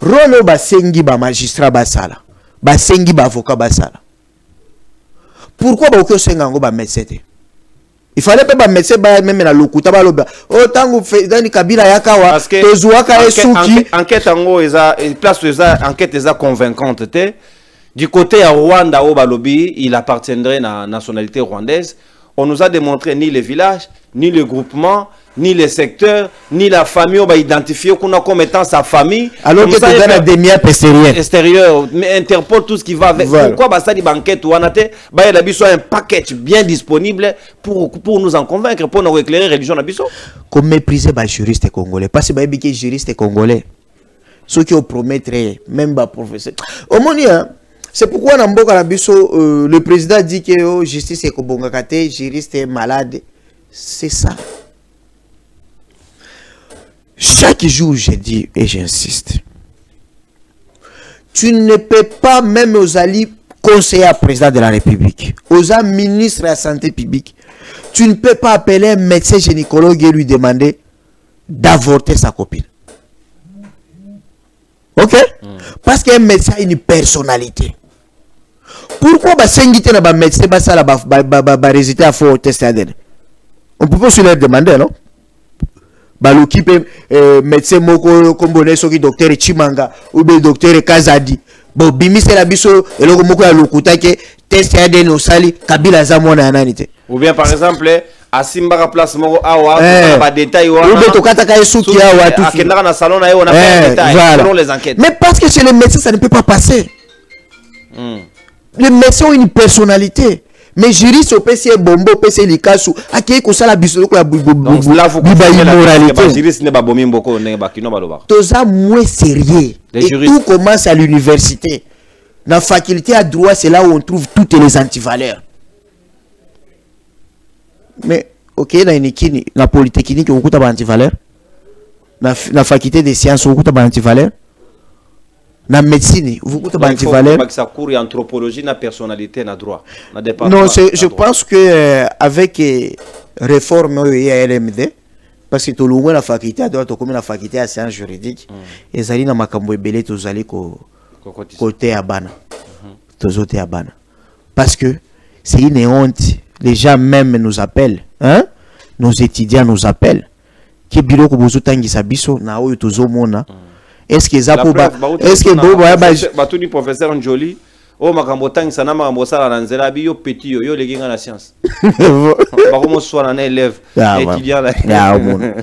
Rolo basengi ba magistrat basala, basengi ba avocat basala. Pourquoi ba okyo sengango ba médecin? Il fallait pas médecin ba même na lokuta ba loba. O tangu dans Kabila yakawa tozuaka esuki enquête ngo eza place eza enquête eza convaincante te. Du côté à Rwanda au Balobi, il appartiendrait à la nationalité rwandaise. On nous a démontré ni les villages, ni le groupement, ni les secteurs, ni la famille. On va identifier qu'on a comme étant sa famille. Alors que tu as la demi-heure extérieure. Mais Interpol, tout ce qui va avec. Voilà. Pourquoi ça dit banquette ou anate? Il a besoin un package bien disponible pour nous en convaincre, pour nous éclairer la religion. Comme mépriser les juristes congolais. Parce que les juristes congolais, ceux qui ont promettré, même les professeurs. Au moins, c'est pourquoi dans le président dit que justice est kobongakate, juriste est malade. C'est ça. Chaque jour, je dis et j'insiste. Tu ne peux pas, même aux alliés conseiller à président de la République, aux ministres de la santé publique, tu ne peux pas appeler un médecin gynécologue et lui demander d'avorter sa copine. Ok? Parce qu'un médecin a une personnalité. Pourquoi un médecin va résister à faire test ADN? On peut pas se leur demander, non? L'équipe médecin moko kombone soki docteur Chimanga ou bien docteur Kazadi. Bon bimi c'est la biso et le moko ya lokuta ke test ADN au sali Kabila za mona nanité. Ou bien par exemple à Simbara place moko awa ba détail wa. Ou bien tokata ka suki awa tout. Akendaka na salon na on a fait détail selon les enquêtes. Mais parce que chez les médecins ça ne peut pas passer. Les médecins ont une personnalité. Mais juriste au PC bombo PC likasu akei ko sala biso ko ya immoralité. Juriste ne ba bomi mboko ne ba kino baloba. Toza moins sérieux. Et tout commence à l'université. Dans la faculté à droit, c'est là où on trouve toutes les antivaleurs. Mais OK, dans une kini, la polytechnique on kuta ba antivaleur. La faculté des sciences on kuta ba antivaleur. La médecine, vous écoutez antivaleur. Ça court anthropologie, la personnalité, la droit. Non, je pense que avec réforme LMD, parce que tout le monde la faculté, doit comme la faculté à sciences juridiques, et ça na makambo belé tous allez côté à Bana, tous autres à Bana, parce que c'est une honte. Les gens même nous appellent, hein? Nos étudiants nous appellent. Qui bureau que vous tangi sabiso na oyo tozo mona. Est-ce que ça est-ce que Batuni professeur Njoli Oh makambo tangisa na makambo sala na nzela bi yo petit yo leginga na science. Ba comment soit un élève étudiant là.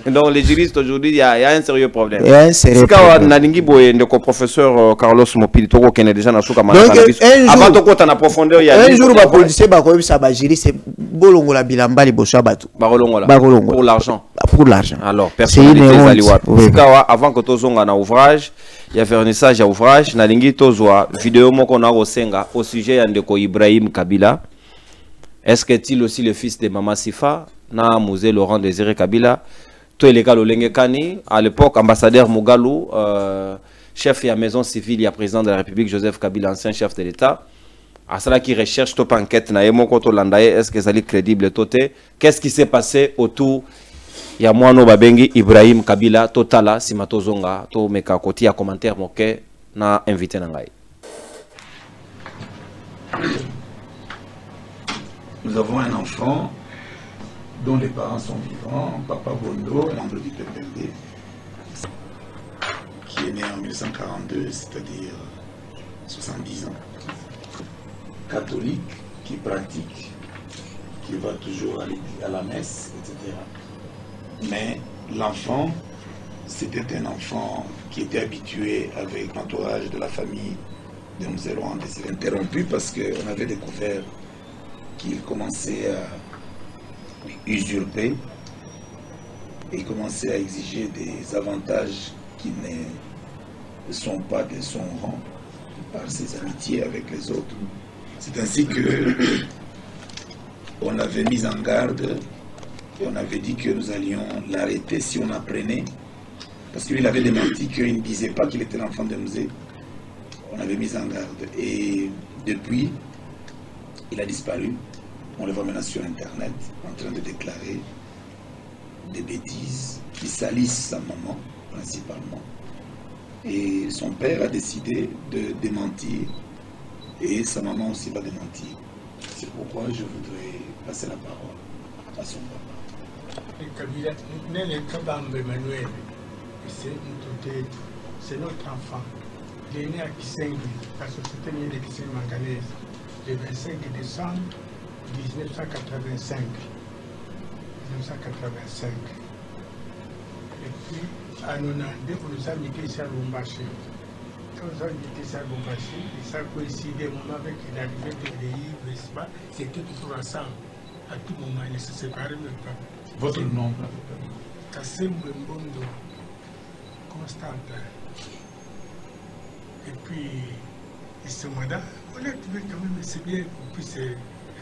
Donc les juristes aujourd'hui il y a un sérieux problème. Il y a un sérieux problème. Na lingi boye ndeko professeur Carlos Mopili toko kene déjà na suka mana na biso. Avant to kota na profondeur il y a un jour ba policier ba ko bisa ba juriste bolongola bilamba liboso batu. Ba rolongola. Pour l'argent. Pour l'argent. Alors personnalité zaliwa. Sikawa avant que tozonga na ouvrage il y a vernissage à ouvrage na lingi tozwa vidéo moko na osenga au sujet ya ndeko Ibrahim Kabila. Est-ce qu'est-il aussi le fils de Mama Sifa na Mouzé Laurent Désiré Kabila? Toi les gars Lolenge Kani à l'époque ambassadeur Mugalu chef de la maison civile, il y a président de la République Joseph Kabila ancien chef de l'État. À cela qui recherche top enquête na yemo koto landaye est-ce que ça est crédible toté? Qu'est-ce qui s'est passé autour il y a moi no babengi Ibrahim Kabila totala simatozonga to meka koti ya commentaire moke na invité nangai. Nous avons un enfant dont les parents sont vivants, Papa Bondo, membre du PPMD, qui est né en 1942, c'est-à-dire 70 ans, catholique, qui pratique, qui va toujours à la messe, etc. Mais l'enfant, c'était un enfant qui était habitué avec l'entourage de la famille de Mouzé Laurent Désiré. Interrompu parce qu'on avait découvert qu'il commençait à usurper et commençait à exiger des avantages qui ne sont pas de son rang par ses amitiés avec les autres. C'est ainsi que on avait mis en garde et on avait dit que nous allions l'arrêter si on apprenait, parce qu'il avait démenti qu'il ne disait pas qu'il était l'enfant de Mouzé. On avait mis en garde et depuis il a disparu. On le voit maintenant sur internet en train de déclarer des bêtises qui salissent sa maman principalement. Et son père a décidé de démentir et sa maman aussi va démentir. C'est pourquoi je voudrais passer la parole à son papa. C'est notre enfant. Il est né à Kisengui, la société minière de Kisengui Manganèse, le 25 décembre 1985. Et puis, à 90, on nous a mis ici à Lombaché. Quand on nous a mis ici à Lombaché, et ça coïncidait au moment avec l'arrivée de l'EI, c'était toujours ensemble. À tout moment, ils ne se séparaient même pas. Votre nom? Kassem Mbondo, Constantin. Et puis, ce mandat, on a trouvé quand même, c'est bien qu'on puisse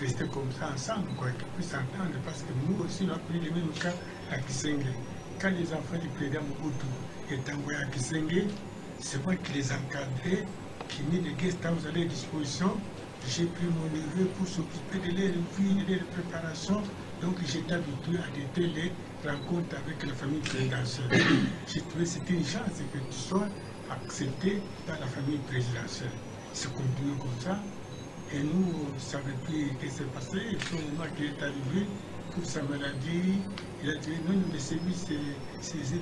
rester comme ça ensemble, quoi, qu'ils puissent s'entendre, parce que nous aussi, on a pris le même cas à Kisengui. Quand les enfants du président Mobutu étaient envoyés à Kisengui, c'est moi qui les encadrais, qui mis des guest house à leur disposition. J'ai pris mon neveu pour s'occuper de leur vie, de leur préparation. Donc j'étais habitué à des telles rencontres avec la famille présidentielle. J'ai trouvé que c'était une chance que tu sois accepté dans la famille présidentielle. C'est continué comme ça. Et nous, on ne savait plus ce qui s'est passé. Et puis au moment qu'il est arrivé pour sa maladie, il a dit non, mais ces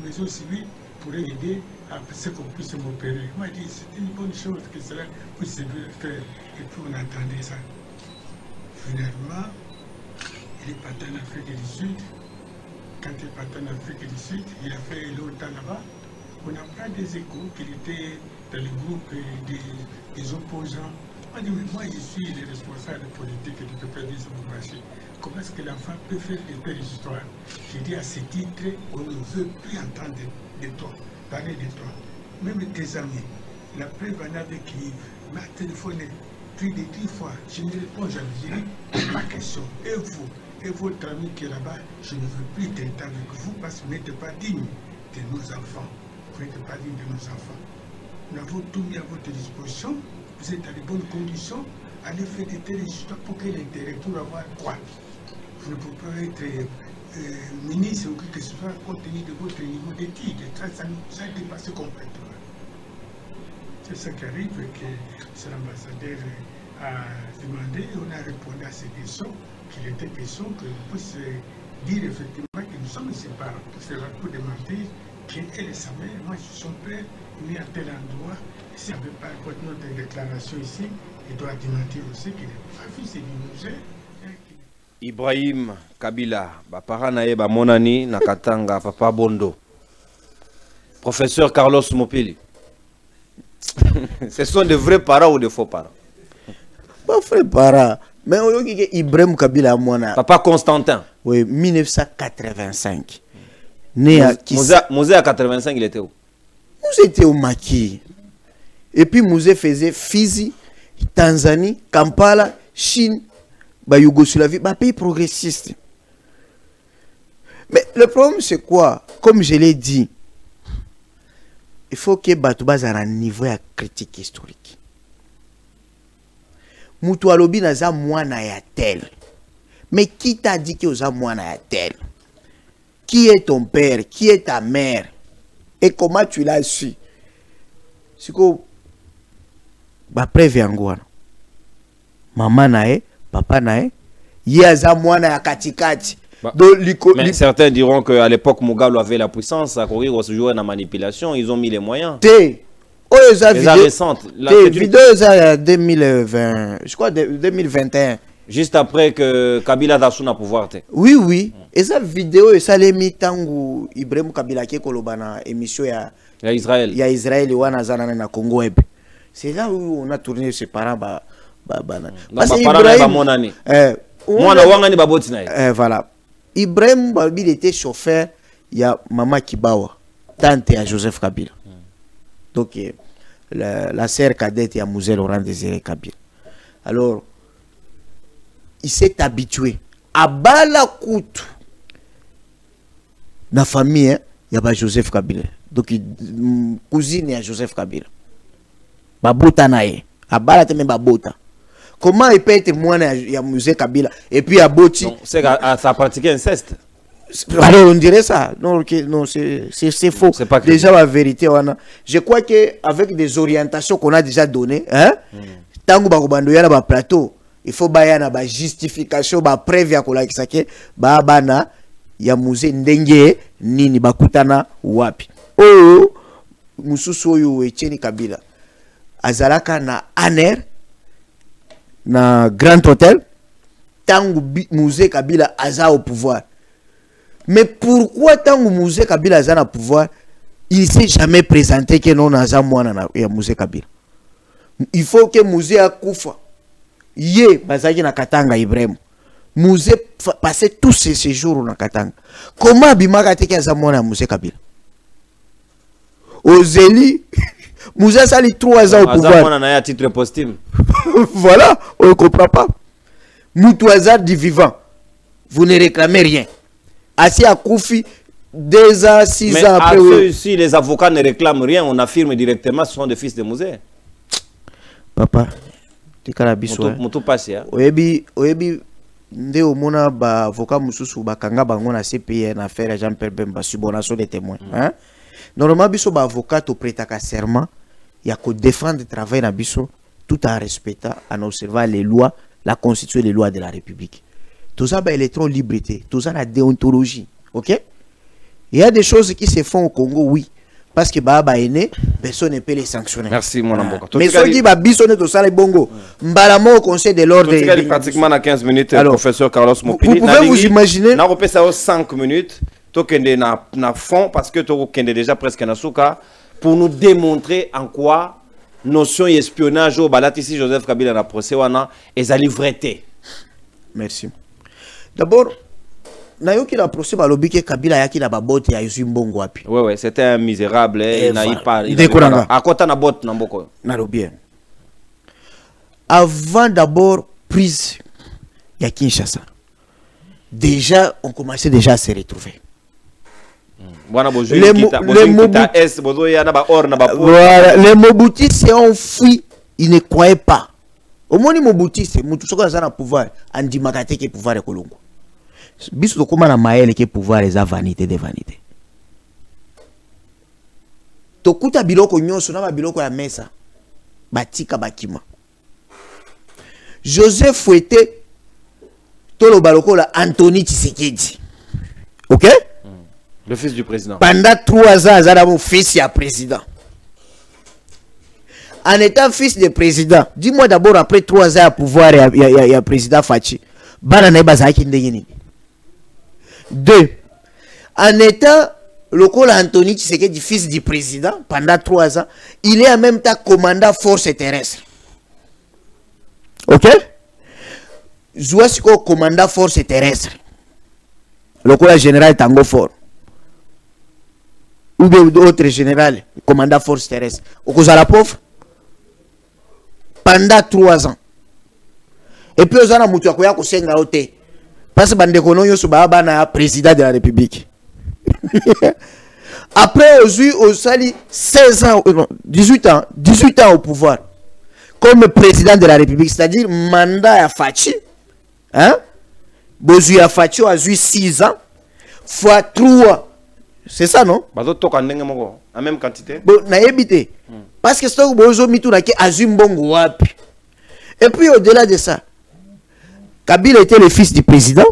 maisons civiles pourraient aider à ce qu'on puisse m'opérer. Il m'a dit c'est une bonne chose que cela puisse faire. Et puis on attendait ça. Finalement, il est parti en Afrique du Sud. Quand il est parti en Afrique du Sud, il a fait longtemps là-bas. On n'a pas des échos qu'il était dans le groupe des opposants. On dit, mais moi je suis le responsable politique du PPD de Lubumbashi. Comment est-ce que l'enfant peut faire de telles histoires? J'ai dit à ce titre, on ne veut plus entendre de toi, parler de toi. Même tes amis, la preuve en avait qui m'a téléphoné plus de 10 fois. Je ne réponds jamais. Je dis, pas question. Et vous, et votre ami qui est là-bas, je ne veux plus traiter avec vous parce que vous n'êtes pas digne de nos enfants. Vous n'êtes pas digne de nos enfants. Nous avons tout mis à votre disposition. Vous êtes dans les bonnes conditions. Allez faire des telles histoires pour quel intérêt? Pour avoir quoi? Vous ne pouvez pas être ministre ou quelque chose compte tenu de votre niveau d'études. Ça nous a dépassé complètement. C'est ça qui arrive que l'ambassadeur a demandé et on a répondu à ces questions, qu'il était question que nous puissions dire effectivement que nous sommes ses parents. C'est pour démentir qu'elle est sa mère, moi je suis son père, né à tel endroit. S'il n'y avait pas notre déclaration ici, il doit démentir aussi qu'il est fils du musée. Ibrahim Kabila, papa nae ba monani na Katanga, papa Bondo. Professeur Carlos Mopili. Ce sont de vrais parents ou de faux parents? Pas vrais parents. Mais on dit que Ibrahim Kabila mona. Papa Constantin. Oui, 1985. Né à Mouzé à 85, il était où? Mouzé était au Maki. Et puis Mouzé faisait Fizi, Tanzanie, Kampala, Chine, Yougoslavie, pays progressiste. Mais le problème c'est quoi? Comme je l'ai dit, il faut que Batouba ait un niveau de critique historique. Moutou alobi naza mwana ya tel. Mais qui t'a dit que oza mwana ya tel? Qui est ton père? Qui est ta mère? Et comment tu l'as su? C'est que ba preuve yango. Maman nae, papa nae, yaza mwana ya katikati. Mais certains diront qu'à l'époque, Mugabe avait la puissance à courir, se jouer dans la manipulation. Ils ont mis les moyens. Les récentes. La vidéo est 2020, je crois 2021. Juste après que Kabila Dassouna pouvoir. Oui, oui. Et cette vidéo, ça l'a mis tangu Ibrahim Kabila qui kolobana émission ya Israël. Il y a Israël et Wanazana na Congo web. C'est là où on a tourné ses parents. Parce que Ibrahim, voilà. Ibrahim il était chauffeur, il y a Maman Kibawa, tante à Joseph Kabila. Donc la sœur cadette il y a Mouzé Laurent Désiré Kabila. Alors, il s'est habitué à Balakout. Dans la famille, il y a Joseph Kabila. Donc, cousine à Joseph Kabila. Babota nae. À Balateme Babota. Comment il peut être moins il y a Musée Kabila et puis à Boti. C'est à ça pratiquer inceste. Alors on dirait ça. Non, non c'est faux. Pas déjà la vérité. Je crois qu'avec des orientations qu'on a déjà données, hein, tango bakobando yana ba plateau, il faut bayana ba justification ba preuve ya kola kisake ba bana ya musée ndenge nini bakutana wapi. Oh mususu oyo Etienne Kabila azalaka na aner na Grand Hôtel tangu musée Kabila aza au pouvoir. Mais pourquoi tangu musée Kabila aza na pouvoir, il s'est jamais présenté que non aza mwana ya musée Kabila. Il faut que musée akufa ye bazaki na Katanga Ibrahim. Musée passait tous ces séjours na Katanga. Comment bimaka te que aza mwana ya musée Kabila? Ozeli Moussa Sali 3 ans au pouvoir. À titre posthume. Voilà, on ne comprend pas. Moutou hasard du vivant. Vous ne réclamez rien. Assis à Koufi, 2 ans, 6 ans après. Mais si les avocats ne réclament rien, on affirme directement que ce sont des fils de Mouzé. Papa, tu es là. Moutou passé. Oyebi, nde omona ba avocat mususu bakanga bango na CPI na affaire Jean-Pierre Bemba subordination des témoins. Hein? Normalement, biso ba avocat to prêtaka serment, il y a que défendre le travail na biso tout en respectant, en observant les lois, la constitution et les lois de la République. Tout ça, électron liberté, tout ça, la déontologie. Ok? Il y a des choses qui se font au Congo, oui. Parce que Baba est né, personne ne peut les sanctionner. Merci, mon amour. Mais ceux qui va bisonner tout ça, les bongo, Mbalamo au conseil de l'ordre. Pratiquement à 15 minutes, alors, professeur Carlos Mopili. Vous pouvez vous imaginer. On a ça aux 5 minutes. Tokende na fond parce que Tokende déjà presque na souka pour nous démontrer en quoi notion espionnage au balat ici Joseph Kabila na procès wana ezali vérité. Merci. D'abord nayoki la procès balobi ke Kabila yaki na babote ya Yuzimbongo wapi. Ouais c'était un misérable na ipa à kota na botte na mboko. Na bien. Avant d'abord prise ya Kinshasa. Déjà on commençait déjà à se retrouver. Voilà, les Mobutis s'est enfui, ils ne croyaient pas. Au moins, les Mobutis, c'est un pouvoir, Andi Makate qui est pouvoir de Kolongo. Bisou comment na Maël qui est pouvoir les vanité des vanités. Tokuta biloko nyonso na biloko ya mesa. Batika bakima. Joseph Fouetté tolo baloko la Anthony Tshisekedi. OK? Le fils du président. Pendant 3 ans, il a mon fils et président. en étant fils de président, dis-moi d'abord après 3 ans à pouvoir, il y a président Fachi. Banana Bazaki Ndeyeni. 2. En étant le col Anthony Tshisekedi, fils du président, pendant 3 ans, il est en même temps commandant force terrestre. Ok? Zouasiko commandant force terrestre. Le col général Tango Fort. Ou bien d'autres généraux, commandant force terrestre. Au cause à la pauvre. Pendant 3 ans. Et puis, on a moutou akoya kosenga ote. Parce que Bandekono Yosuba na président de la République. Après, au sali 16 ans, 18 ans au pouvoir. Comme président de la République, c'est-à-dire mandat à Fachi. Hein? Bozu à Fachi a 6 ans. Fois 3. C'est ça, non? En même quantité. Bon, na évité. Parce que c'est un bozo mitou na ki azumbongo wapi. Et puis au-delà de ça, Kabila était le fils du président.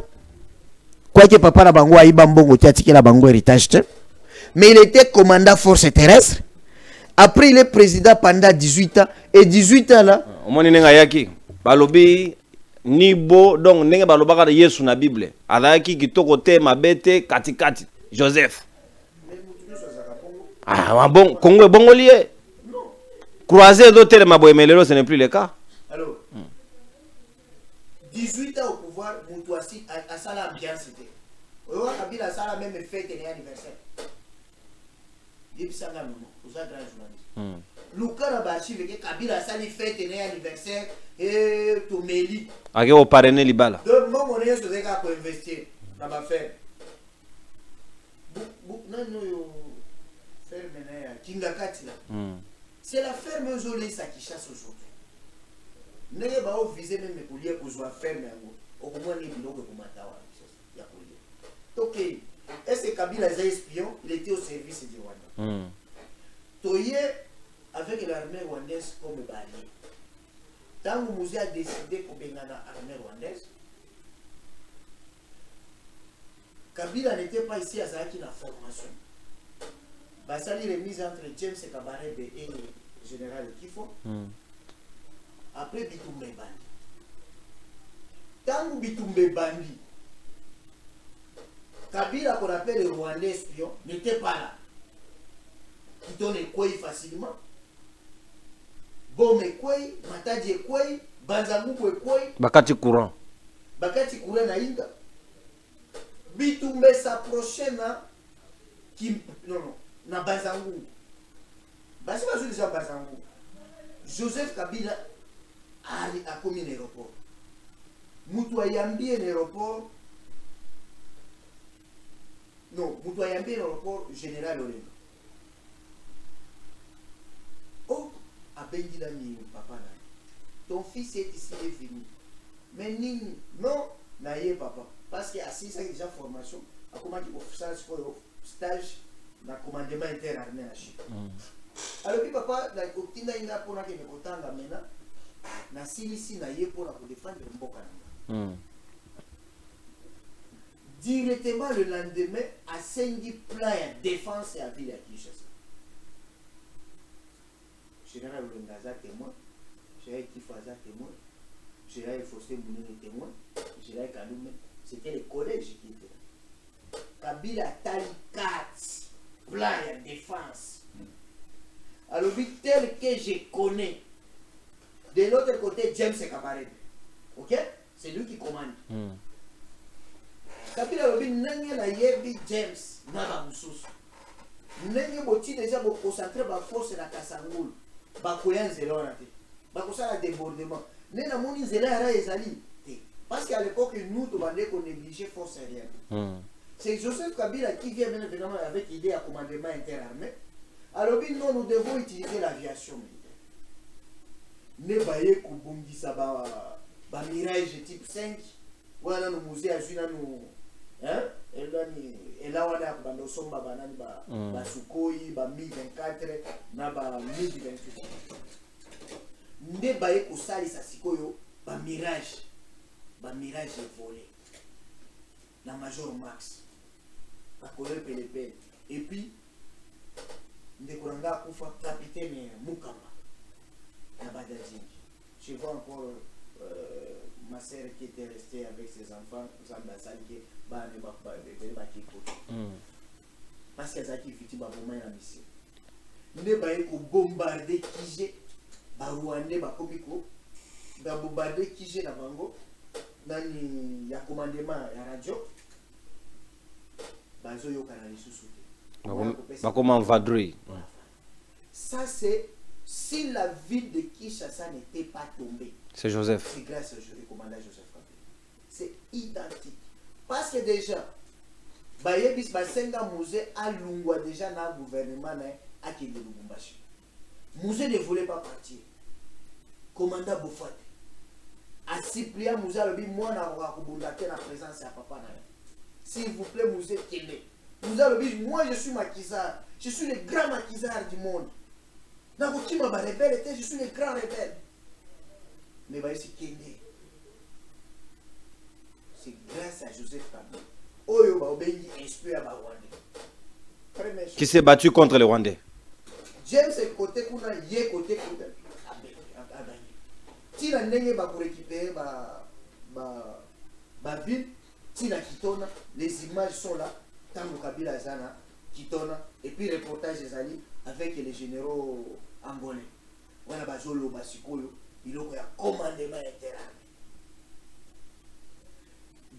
Quoique papa na bango aïba mbongo tiatiki la bango héritage. Mais il était commandant force terrestre. Après il est président pendant 18 ans. Et 18 ans là. Au moins il yaki. Balobi nibo donc nenge balobaka Yesu na Bible. Alaki kitoko te mabete katikati. Joseph. Ah bon, Congo est bon lié. Croiser d'autres maboemelero, ce n'est plus le cas. Alors, 18 ans au pouvoir, Moutouassi a ça l'ambiance. Oyo Kabila ça la même fête et anniversaire. Depuis ça là non, vous êtes grand journaliste. Luka na bachi veke Kabila ça les fête et anniversaire et Tomeli. Ake au parrainer libala. Donc moi mon est sur des gars pour investir dans ma ferme. Non yo ferme na Kingakati là. C'est la ferme Zolé ça qui chasse aujourd'hui. N'est pas au visé même pour lier pour jouer ferme au moins les blocs pour matawa. Ok. Est-ce que Kabila est espion? Il était au service du Rwanda. Toye avec l'armée rwandaise comme barrière. Tant que Moussa a décidé pour venir dans l'armée rwandaise, Kabila n'était pas ici à Zaki la formation. Basali remise entre James Kabarebe et le général Kifo. Après Bitumbe Bandi. Tant que Bitumbe Bandi, Kabila qu'on appelle le Rwandais espion n'était pas là. Qui donne quoi facilement. Bome quoi, Matadie quoi, Banzangu quoi. Bakati courant. Bakati courant na Inga. Bitumbe s'approchait na qui non na Banzangu. Basi bazo déjà Banzangu. Joseph Kabila a commis un aéroport. Moutou ayambi un aéroport. Non, Moutou ayambi un aéroport général Olenga. Oh, a bengi la mi papa na. Ton fils est ici, il est fini. Mais non, naïe papa. Parce qu'il y a 6 ans déjà formation. A comment il faut faire stage dans le commandement interarmé à Chine. Alors puis papa, la copine n'a pas pour la que me contente maintenant. Na silisi naïe pour la défendre le mboka. Directement le lendemain, à Sengi plan à défense et à ville à Kinshasa. Général Olengaza témoin, Général Kifaza témoin, Général Fossé Mounine témoin, Général Kaloume, c'était les collèges qui étaient là. Kabila Tali 4, plan à défense. Alors, tel que je connais, de l'autre côté, James Kabarebe. Ok? C'est lui qui commande. Kabila Lobi Nenge la Yebi James Naba Moussous. Nenge Boti déjà pour concentrer ma force na Kasangul. Bakoyan zéro raté. Bakosa la débordement. Nena moni zéro ara ezali. Parce qu'à l'époque, nous, on négligeait force aérienne. C'est Joseph Kabila qui vient bien évidemment avec l'idée à commandement interarmé. Alors, non, nous devons utiliser l'aviation militaire. Ne baye kubungisa ba Mirage type 5. Voilà, nous musées à Juna nous. Hein? Et là, on a bando somba banani ba Sukhoi, ba Mi-24, na ba Mi-28. Ne baye kusali sa sikoyo ba Mirage. Ba Mirage est volé. La Major Max. La colère PLP. Et puis, Ndekoranga Koufa, capitaine Moukamba. Je vois encore ma sœur qui était restée avec ses enfants, parce qu'elles ont fait la mission. Nous avons bombardé Kije, Rwandais, Komiko, bombardé Kije na Bango, dans le commandement la radio, comment vadrouille. Ça c'est si la ville de Kinshasa n'était pas tombée. C'est Joseph. C'est grâce au commandant Joseph Kabila. C'est identique. Parce que déjà, Bayebis Basenga Musée a lungwa déjà dans le gouvernement à Kende Lubumbashi. Musée ne voulait pas partir. Commandant Bofat. A Cyprien Musée a dit moi na wakubundate na présence à papa na. S'il vous plaît Musée Kende. Musée a dit moi je suis maquisard. Je suis le grand maquisard du monde. Dans le petit rebelle, je suis le grand rebelle. Mais ici Kende. C'est grâce à Joseph Kabila. Oyo ba obengi inspire ba Rwandais. Qui s'est battu contre les Rwandais. James est côté kuna yé côté côté. Si la ndenge ba pour récupérer ba ville, si la Kitona, les images sont là. Tango Kabila Zana, Kitona, et puis reportage des alliés avec les généraux angolais. Voilà bazolo basikoyo, il y a commandement interne.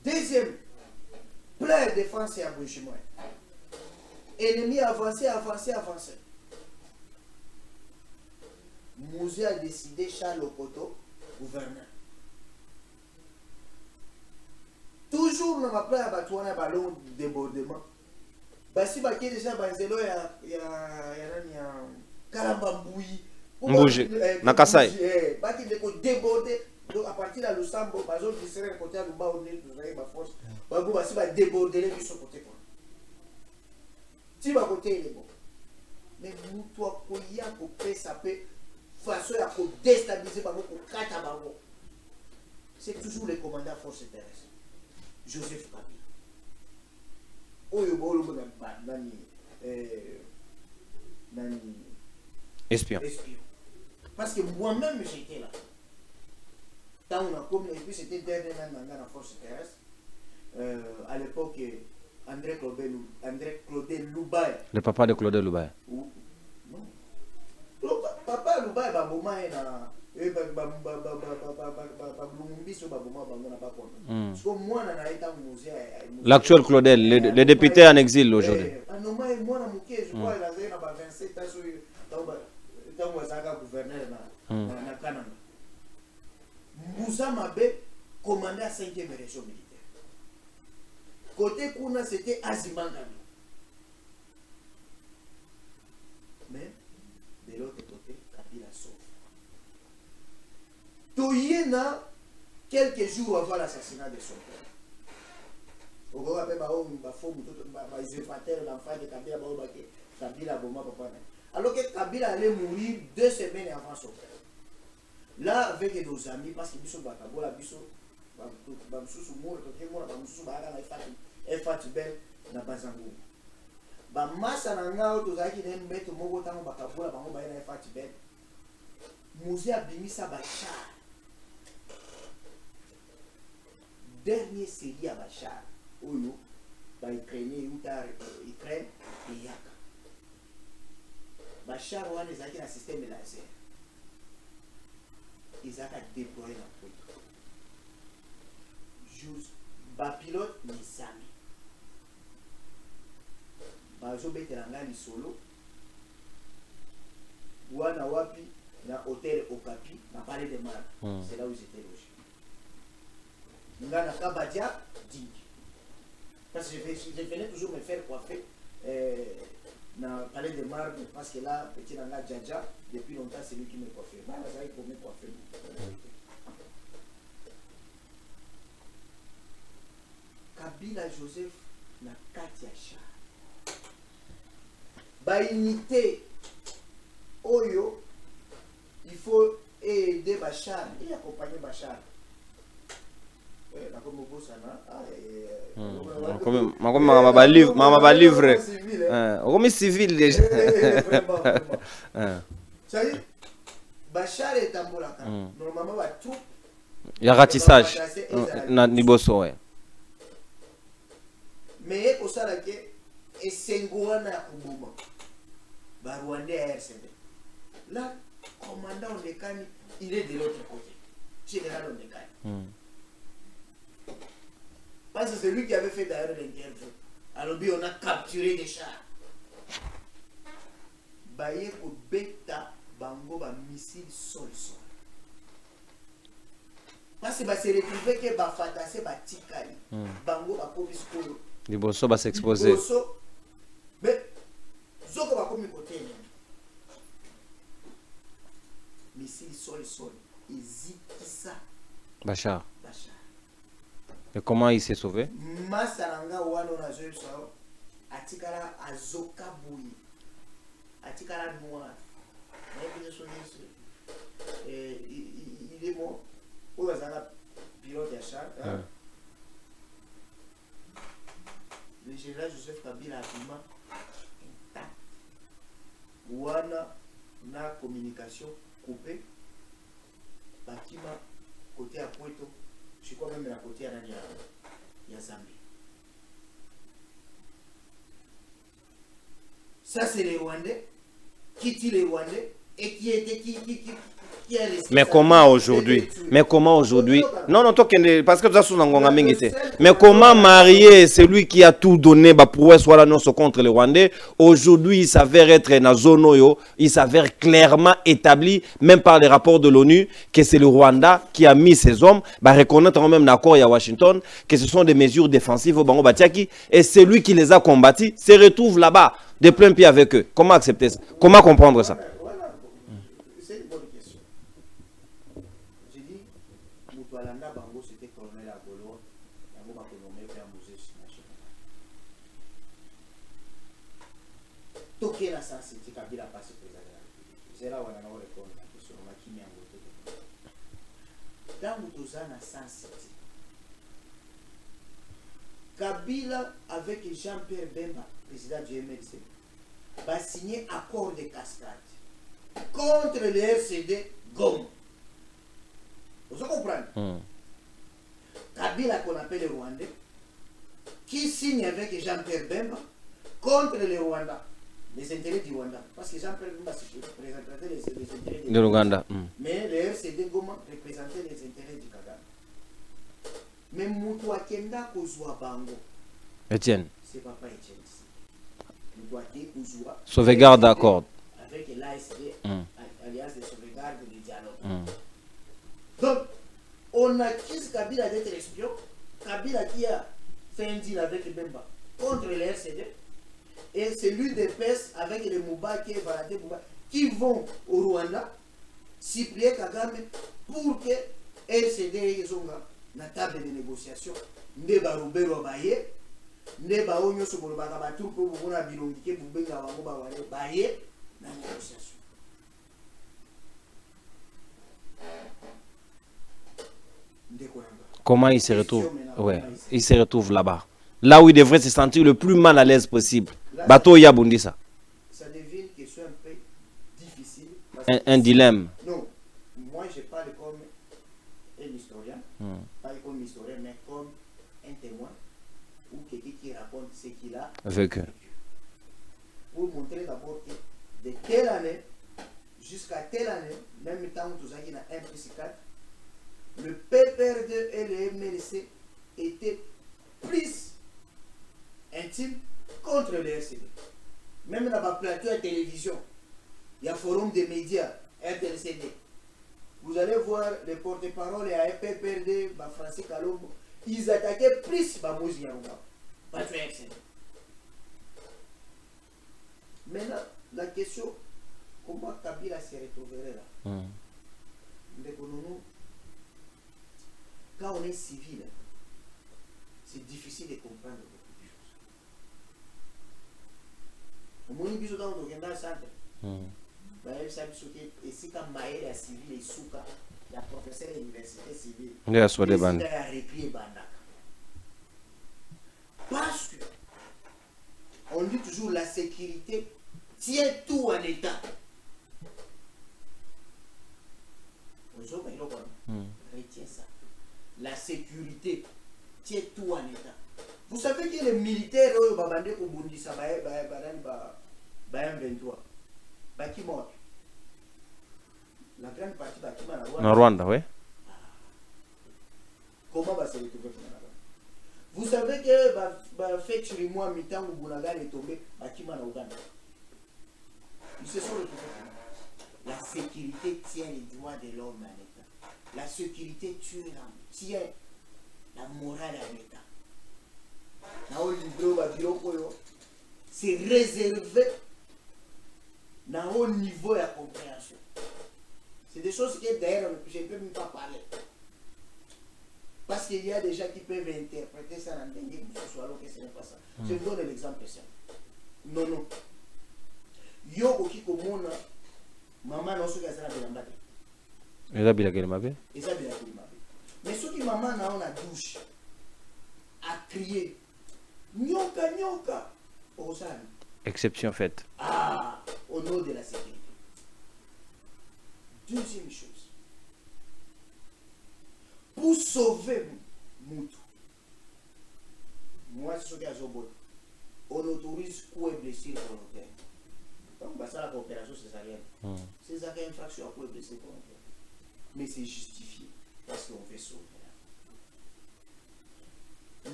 Deuxième, plein de défense et abouchement. Ennemi avancé, avancé, avancé. Mouzé a décidé, Charles Okoto, gouverneur. Toujours dans ma place à battre un ballon de débordement. Si vous avez déjà Banzelo, il y a Kalambamboui. Mbouji, Nakasai. Il y a débordé. Donc à partir de l'Osambo, par exemple, il serait côté de Bao, vous avez ma force. Si vous déborder les sur côté. Si vous côté, il est bon. Mais nous, toi, pour y a pour ça peut façon à déstabiliser par pour Katabango. C'est toujours le commandant force terrestre. Joseph Kabila. Oyo nani espion. Parce que moi-même j'étais là. Quand on a commis, et puis c'était dernier dans la force terrestre. À l'époque, André Claudel Loubaye. Le papa de Claudel Loubaye. Non. Papa Loubaye, na l'actuel Claudel, le député en exil aujourd'hui. Moussa Mabe commandait à 5e région militaire. Côté Kuna, c'était Azimangami. Mais de l'autre côté, Kabila sauve. Toyena, quelques jours avant l'assassinat de son père. Au gros, alors que Kabila allait mourir 2 semaines avant son père. Là, avec nos amis, parce que Bissot Bakabola, Bissot, Bamsou Mour, Bamsou Bagana, Fatibel, Nabazango. Bamassa Nanga, Tozaki, Nembeto, Mogotan, Bakabola, Bamobana, Fatibel. Mouzé a Bimisa Bachar. Dernier série à Bachar. Oyo, Ukraine, Ukraine et Yaka. Bachar, on a des acquis dans le système de laser. Ils ont déployé la truc. Juste, pilote, les amis. Bazo Betelanga, les solo. Wana Wapi, dans l'hôtel Okapi, dans le palais de Mar. C'est là où ils étaient logés. Nous avons Kabadia, Ding. Parce que je venais toujours me faire coiffer dans le palais de Mar, parce que là, petit Nanga Djadja, depuis longtemps, c'est lui qui me coiffait. Bah, ça, il faut me coiffer. Kabila Joseph na Katia Char. Bah, unité. Oyo, il faut aider Bachar et accompagner Bachar. Maman livre. Comme civil déjà. Ça y est, Bachar est tambolaka. Normalement, va tout. Il y a ratissage. Niboso, ouais. Mais au Salake, et Sengoana Kubuma. Rwandais à RCD. Là, commandant Ondekani, il est de l'autre côté. Général Ondekani. Parce que c'est lui qui avait fait d'ailleurs l'interview. Alors, on a capturé des chars. Baye ko beta bango ba missile sol-sol. Parce que va se retrouver que ba fatase ba tikali. Bango ba komi skolo. Liboso va s'exposer. Liboso. Mais zoko ba komi côté. Missile sol-sol. Ezikisa. Bachar. Et comment il s'est sauvé? Masaranga wano na zoe sao. Atikala azoka bouyi. Atikala noir. Il est mort. Où est-ce le pilote d'achat? Le général Joseph Kabila a filmé intact. Ouana na communication coupée. Bakima côté à Puerto. Je crois même à côté à Zambie. Ça c'est les Rwandais. Qui tue les Rwandais et qui était qui a laissé. Mais comment aujourd'hui? Mais comment aujourd'hui? Non, non, toi, parce que tu as souvent. Mais comment marier celui qui a tout donné pour soit non contre les Rwandais? Aujourd'hui, il s'avère être dans zone oyo, il s'avère clairement établi, même par les rapports de l'ONU, que c'est le Rwanda qui a mis ses hommes, reconnaître même l'accord à Washington, que ce sont des mesures défensives au Bango Batiaki, et celui qui les a combattus se retrouve là-bas, de plein pied avec eux. Comment accepter ça? Comment comprendre ça? C'est une bonne question. J'ai dit, Moutoualanda Bango, c'était colonel à Golo, Bango Bakonomé, puis à Moses national. Toké la sensibilité, Kabila passe président. C'est là où on a répondu à la question, on a qui m'a voté. Dans Moutouazana sensibilité, Kabila avec Jean-Pierre Bemba, président du MLC, va signer accord de cascade contre le RCD Gom. Vous comprenez? Kabila qu'on appelle le Rwandais, qui signe avec Jean-Pierre Bemba contre le Rwanda, les intérêts du Rwanda. Parce que Jean-Pierre Bemba représentait les intérêts de l'Ouganda. Mais le RCD Goma représentait les intérêts du Kagame. Mais Moutou Akenda Kozwa Bango. Etienne. C'est papa Etienne. Sauvegarde d'accord. Avec l'ASD, Alliance de sauvegarde du dialogue. Donc, on accuse Kabila d'être espion. Kabila qui a fait un deal avec Bemba contre le RCD. Et c'est l'UDPS avec les Moubaki et Valadé Mouba qui vont au Rwanda, Cyprien Kagame, pour que RCD et Zonga, la table de négociation, ne barubero baye. Ne ba onyo so bolo baka batu ko buna bilongi ke bubenga wango ba wale baye na négociation. Comment il se retrouve? Ouais, il se retrouve là-bas. Là où il devrait se sentir le plus mal à l'aise possible. Bateau Yabundi ça. Ça devient une question un peu difficile. Un dilemme. Non, moi je parle comme un historien, pas comme historien mais comme un témoin. Ou quelqu'un qui raconte ce qu'il a vécu. Pour montrer d'abord que de telle année jusqu'à telle année, même temps où nous avons un plus 4, le PPR2 et le MLC étaient plus intimes contre le RCD. Même dans le plateau de télévision, il y a un forum des médias, RTLCD. Vous allez voir les porte-paroles et à PPR2, Français Kalombo. Ils attaquaient plus Bamouzi Yarouba. Pas de RCD. Maintenant, la question, comment Kabila s'est retrouvé là? Quand on est civil, c'est difficile de comprendre beaucoup de choses. Au moins, il y a dans le centre. Il y a ici, quand Maël est civil et Souka, la professeure de l'université civile, il a repris Bandaka. Parce que on dit toujours la sécurité tient tout en état. Retiens ça. La sécurité, tiens tout en état. Vous savez que les militaires, eux, babandé au Burundi, ça va M23. Qui mort. La grande partie de en Rwanda, oui. Comment va se retrouver? Vous savez que fait sur moi mi-temps où Bounagal est tombé, Bakima na Ouganda. Ils se sont retrouvés. La sécurité tient les droits de l'homme à l'État. La sécurité tient la morale à l'État. C'est réservé dans haut niveau de compréhension. C'est des choses que d'ailleurs je ne peux même pas parler. Parce qu'il y a des gens qui peuvent interpréter ça dans des livres, alors que ce n'est pas ça. Je vous donne l'exemple simple. Non, non. Yo oki komona maman na soki azala bilamba te. Eza bilakeli mabe. Eza bilakeli mabe. Mais soki maman na on a douche a crié nyoka nyoka au sali. Exception faite. Ah, au nom de la sécurité. Deuxième chose. Pour sauver Moutou, moi c'est ce qu'il y a on autorise coup et blessure volontaire. Donc bah, ça la coopération césarienne. C'est ça qui est infraction à coup et blessure volontaire. Mais c'est justifié parce qu'on fait sauver.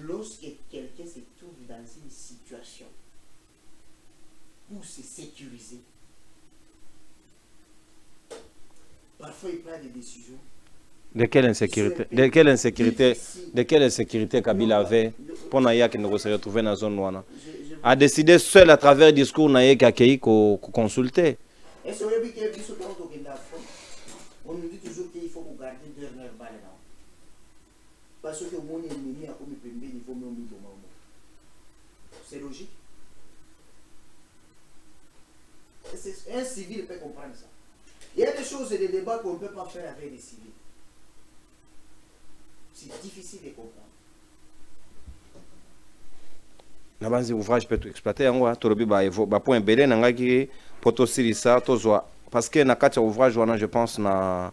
Lorsque quelqu'un se trouve dans une situation pour se sécuriser, parfois il prend des décisions. De quelle insécurité Kabila avait pour Naya qui ne se retrouvait dans la zone noire a décidé seul à travers le discours Naya qui a accueilli qu'on consultait. On nous dit toujours qu'il faut garder deux dernières balles. Parce que le monde ennemi a commis il faut même lui donner. C'est logique. Un civil peut comprendre ça. Il y a des choses et des débats qu'on ne peut pas faire avec des civils. C'est difficile de comprendre. Nabanzi ouvrage peut exploiter en quoi torobi ba point belé nanga ki poto silisa tozwa parce que na kati ouvrage wana je pense na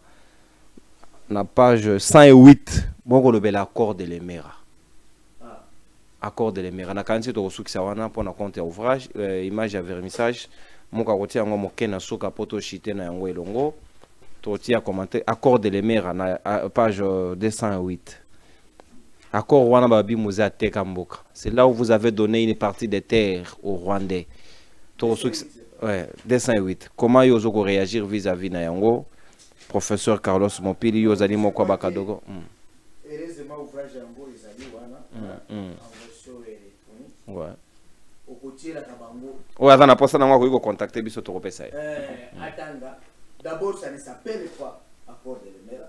page 108 bongo le bel accord de l'Emera. Accord de l'Emera na kanti to sukisa wana pour na compte ouvrage image ya vernissage moka kotia ngo mokena soka poto chité na yango elongo to tia commenter accord de l'Emera na page 208. Accord wana babi muza teka mboka. C'est là où vous avez donné une partie des terres aux Rwandais. Ouais, 208. Comment yozo ko réagir vis-à-vis na yango? Professeur Carlos Mopili yozali moko bakadogo. Heureusement ouvrage yango ezali wana en version électronique. Ouais. Okotiela kabango. Ouais, azana posa na ngwa ko contacter biso to kopesa. Attends. D'abord ça ne s'appelle pas accord de l'Emera.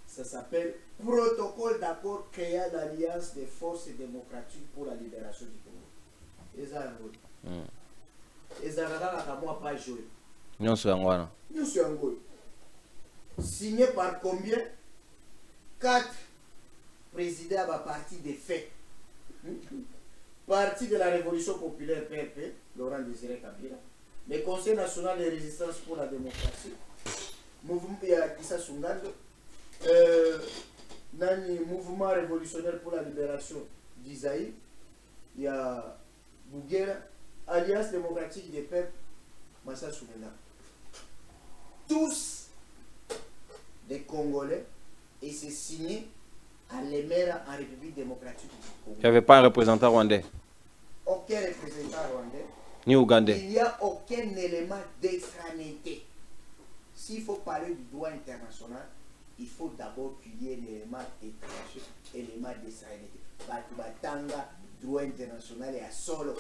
Ça s'appelle protocole d'accord créant l'Alliance des forces démocratiques pour la libération du Congo. Et ça, signé par combien? 4 présidents à parti des faits. Parti de la Révolution populaire PRP, Laurent Désiré Kabila, le Conseil national de résistance pour la démocratie, Mouvement Kissa Sungando, Mouvement révolutionnaire pour la libération d'Isaïe, il y a Bouguera, Alliance démocratique des peuples, Massa Soumena. Tous des Congolais, et c'est signé à l'Emera en République démocratique du Congo. Il n'y avait pas un représentant rwandais? Aucun représentant rwandais. Ni ougandais? Il n'y a aucun élément d'extranéité. S'il faut parler du droit international, il faut d'abord qu'il y ait un élément étranger, élément d'extranéité. Batanga, droit international et à solo.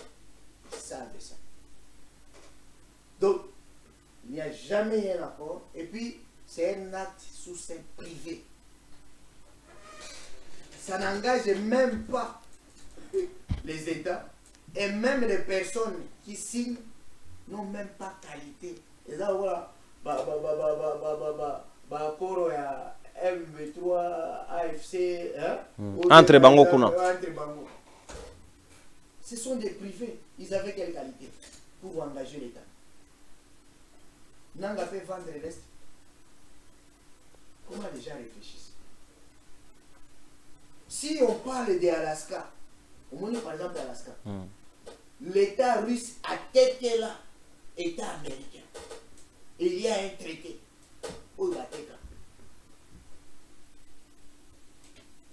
Ça. Donc, il n'y a jamais un accord. Et puis, c'est un acte sous sein privé. Ça n'engage même pas les États. Et même les personnes qui signent n'ont même pas qualité. Et là, voilà, accord à M23, AFC, entre Bango Kuna. Ce sont des privés. Ils avaient quelle qualité pour engager l'État? Nanga fait vendre le reste. Comment les gens réfléchissent? Si on parle d'Alaska, au moins par exemple d'Alaska, l'État russe a été là, État américain. Il y a un traité.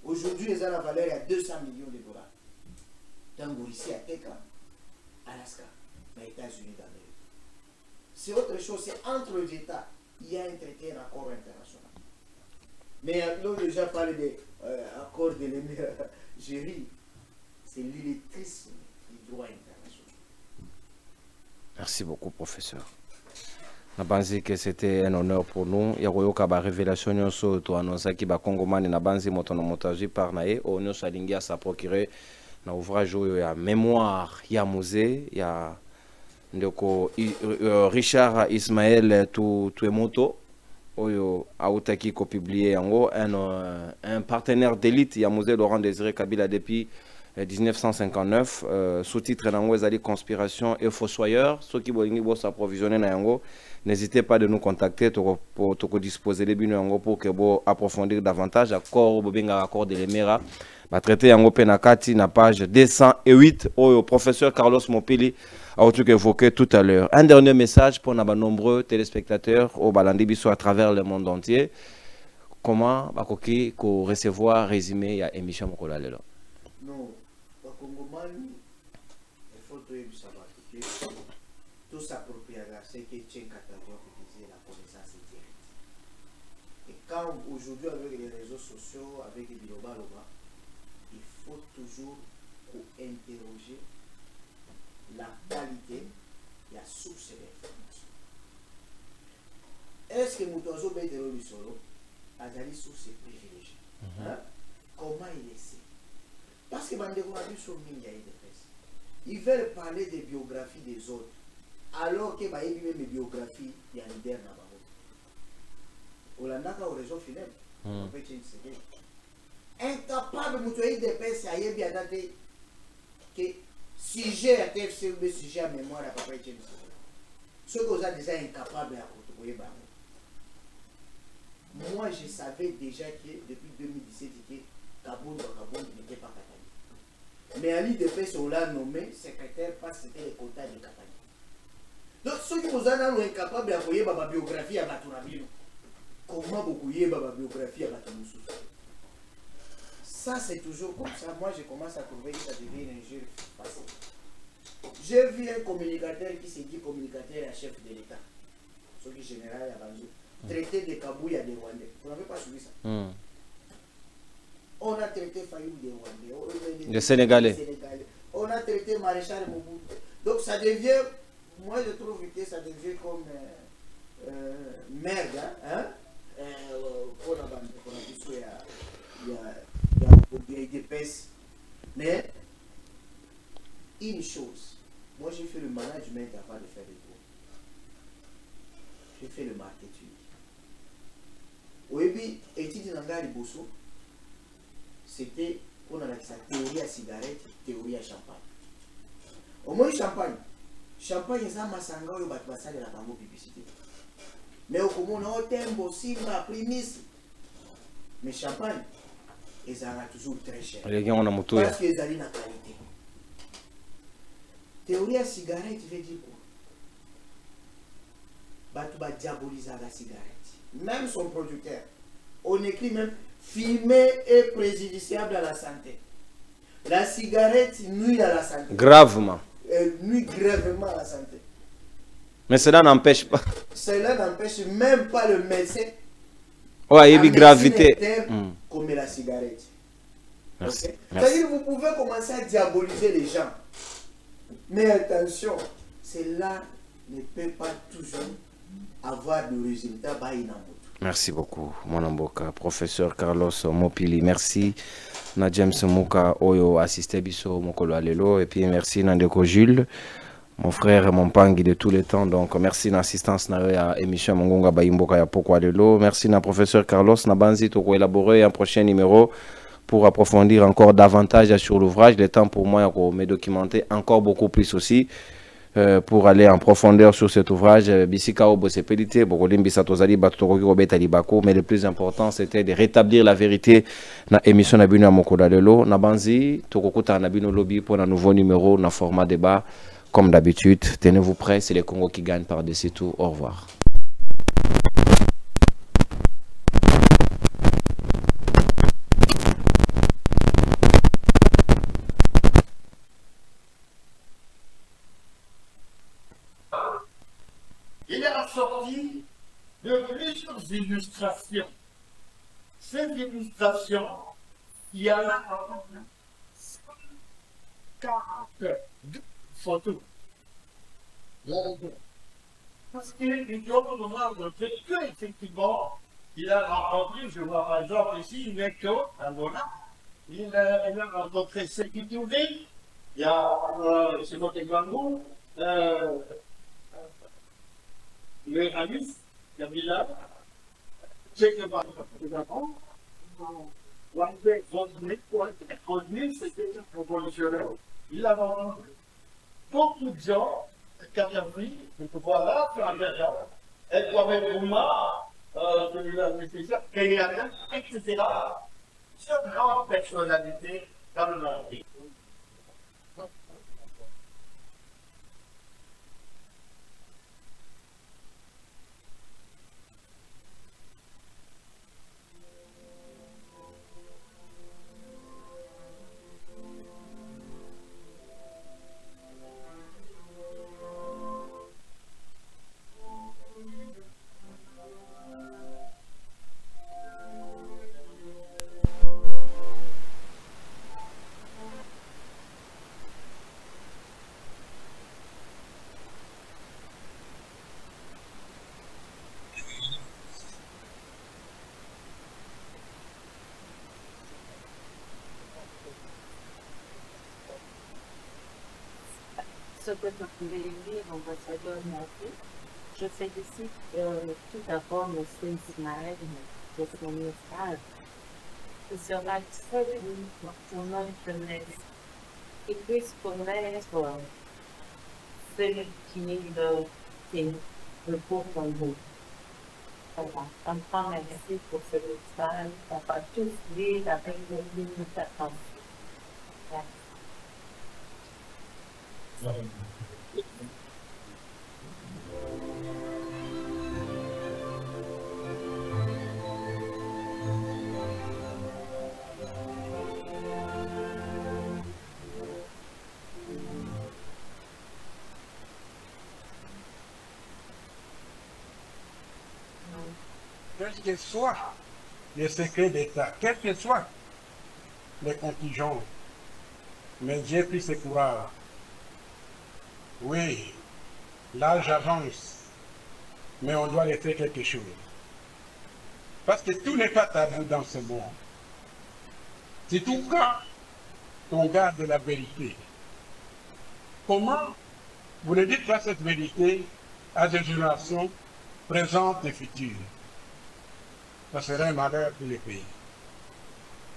Aujourd'hui, ils ont la valeur à 200 millions de dollars. Dans ici à Teka, Alaska, les États-Unis d'Amérique. C'est autre chose, c'est entre les États, il y a un traité, un accord international. Mais là, déjà parlé d'accords de l'Algérie, c'est l'illettrisme du droit international. Merci beaucoup, professeur. Je pense que c'était un honneur pour nous. Il y a une révélation sur toi, qui va congomani na banzi motonomotaji par nae, on nous a lingi à sa procurer na ouvrage il y a mémoire, il y a musée, il y a Richard Ismaël Tuemoto, oyo autaki ko publié un partenaire d'élite, il y a musée Laurent Désiré Kabila depuis 1959, sous-titre nango ezali conspiration et fossoyeur, ceux qui bolingi bo s'approvisionner na yango. N'hésitez pas de nous contacter pour disposer les bino pour que vous approfondir davantage accord de l'Emera. Va traiter yango penakati na page 208 au professeur Carlos Mopili a évoqué tout à l'heure. Un dernier message pour nos nombreux téléspectateurs au Balandi Bisso à travers le monde entier. Comment bakoki ko recevoir résumé ya émission Mokolo Lelo? Non, bakongomani il faut savoir que tout s'approprier c'est que tient la connaissance directe. Et quand aujourd'hui avec les réseaux sociaux, avec les biloba, il faut toujours interroger la qualité, la source de l'information. Est-ce que Moutozo Bédero du Solo a une source privilégiée? Comment il essaie? Parce que Bandeko a vu sur Mingaï de presse. Ils veulent parler des biographies des autres. Alors que bah, il y a mes biographies, il y a un leader là-bas. Hollanda au réseau final. Incapable de me des pèses, il y a bien daté que sujet à TFC ou sujet à mémoire à Papa Etienne. Ce que vous avez déjà incapable à retrouver. Moi, je savais déjà que depuis 2017, que Kaboul n'était pas catholique. Mais à l'IDPS, on l'a nommé secrétaire parce que c'était le quota de Katani. Donc, ceux qui vous sont incapables d'envoyer ma biographie à Baturabino, comment vous voyez ma biographie à Batamoussou? Ça, c'est toujours comme ça. Moi, je commence à trouver que ça devient un jeu facile. J'ai vu un communicateur qui s'est dit communicateur à chef de l'État, ce qui est général à Banjou, traité de Kabouya des Rwandais. Vous n'avez pas suivi ça? On a traité Fayou des Rwandais, des Sénégalais. On a traité Maréchal Mobutu. Donc, ça devient. Moi, je trouve que ça devient comme merde. Hein? Pour la bande, il y a des pèses. Mais, une chose, moi j'ai fait le management avant de faire le tour. J'ai fait le marketing. Oui, étude Nangari Bosso, c'était pour la théorie à cigarette, théorie à champagne. Au moins, champagne. Champagne, c'est un massanga ou batbassa de la bango publicité. Mais au commun, on a un tembo, simba, primis. Mais champagne, ils sont toujours très cher. Parce qu'ils ont la qualité. Théorie à cigarette veut dire quoi? Batouba diabolise la cigarette. Même son producteur. On écrit même fumée est préjudiciable à la santé. La cigarette nuit à la santé. Gravement. Elle nuit gravement à la santé. Mais cela n'empêche pas. Cela n'empêche même pas le médecin. Ouais, il y a une gravité. Comme la cigarette. Merci. Okay? C'est-à-dire que vous pouvez commencer à diaboliser les gens. Mais attention, cela ne peut pas toujours avoir de résultats. Merci beaucoup, mon amboka, professeur Carlos Mopili. Merci, na James Mouka, Oyo, assisté Bisso, Mokolo Alelo. Et puis merci, Nandeko Jules, mon frère et mon pangui de tous les temps. Donc, merci, l'assistance à l'émission Mongonga Bayimboka ya Poko Alelo. Merci, na professeur Carlos Nabanzi, pour élaborer un prochain numéro pour approfondir encore davantage sur l'ouvrage. Le temps pour moi de me documenter encore beaucoup plus aussi pour aller en profondeur sur cet ouvrage. Bisika Obosepelite, Bokolimbi Tozali Batoroki Robeta Libako, mais le plus important c'était de rétablir la vérité na émission Nabino à Mokola Lelo. Nabanzi, Tokokuta Nabino Lobby pour un nouveau numéro, na format débat. Comme d'habitude, tenez-vous prêts, c'est les Congos qui gagnent par-dessus tout. Au revoir. Il est assorti de plusieurs illustrations. Ces illustrations, il y en a 42 photos. Parce qu'il doit nous montrer qu'effectivement, il a rencontré, je vois par exemple ici, Neko, Angola, il a rencontré Seki Touré, il y a Simon Tegwangou, le Ramus, Kabila, Tchèque Japon, Wangbe Rodney, c'était un révolutionnaire. Il a rencontré beaucoup de gens, Kadhafi, voilà, sur la période, El Kwame Nkrumah, celui-là, Kenyatta, etc. C'est une grande personnalité dans le monde. Ce que vous pouvez lire, ambassadeur Nafi, je félicite tout d'abord M. Ismaël de son message. Ce sera très utile pour notre jeunesse qui puisse connaître celui qui est le beau Congo. Voilà, un grand merci pour ce message. On va tous lire avec une minute d'attention. Merci. Quel que soit le secret d'État, quel que soit les contingents, mais j'ai pris ce courage. Oui, l'âge avance, mais on doit laisser quelque chose. Parce que tout n'est pas tabou dans ce monde. C'est tout cas qu'on garde la vérité. Comment vous ne dites pas cette vérité à des générations présentes et futures? Ça serait un malheur pour les pays.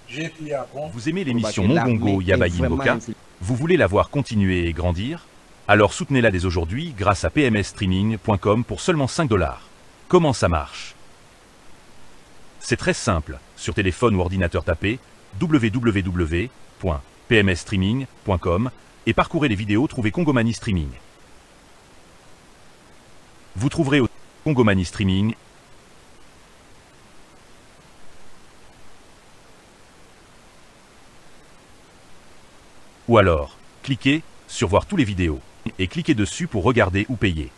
J'ai pris à compte. Vous aimez l'émission Mongongo Yabayi Mboka? Vous voulez la voir continuer et grandir? Alors soutenez-la dès aujourd'hui grâce à pmsstreaming.com pour seulement 5 $. Comment ça marche? C'est très simple. Sur téléphone ou ordinateur, tapez www.pmsstreaming.com et parcourez les vidéos, trouvez Congomani Streaming. Vous trouverez au Congomani Streaming ou alors, cliquez sur voir tous les vidéos et cliquez dessus pour regarder ou payer.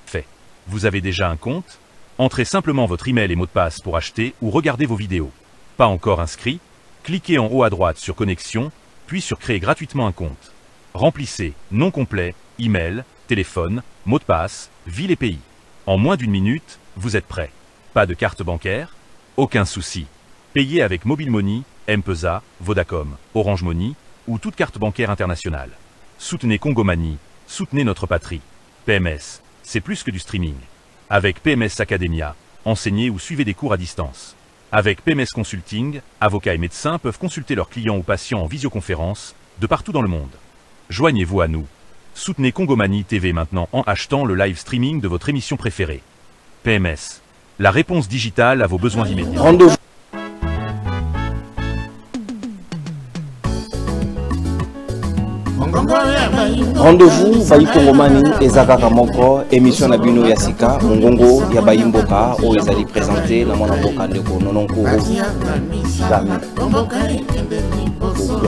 Fait. Vous avez déjà un compte? Entrez simplement votre email et mot de passe pour acheter ou regarder vos vidéos. Pas encore inscrit? Cliquez en haut à droite sur Connexion, puis sur Créer gratuitement un compte. Remplissez nom complet, email, téléphone, mot de passe, ville et pays. En moins d'une minute, vous êtes prêt. Pas de carte bancaire? Aucun souci. Payez avec Mobile Money, M-Pesa, Vodacom, Orange Money ou toute carte bancaire internationale. Soutenez Congomani, soutenez notre patrie. PMS, c'est plus que du streaming. Avec PMS Academia, enseignez ou suivez des cours à distance. Avec PMS Consulting, avocats et médecins peuvent consulter leurs clients ou patients en visioconférence de partout dans le monde. Joignez-vous à nous. Soutenez Congomani TV maintenant en achetant le live streaming de votre émission préférée. PMS, la réponse digitale à vos besoins immédiats. Rendez-vous. Rendez-vous Bayi Kongomani ezaka moko émission na bino ya sika mongongo ya Bayimboka o ezali présenté na mwana mboka ndeko Nononkuru.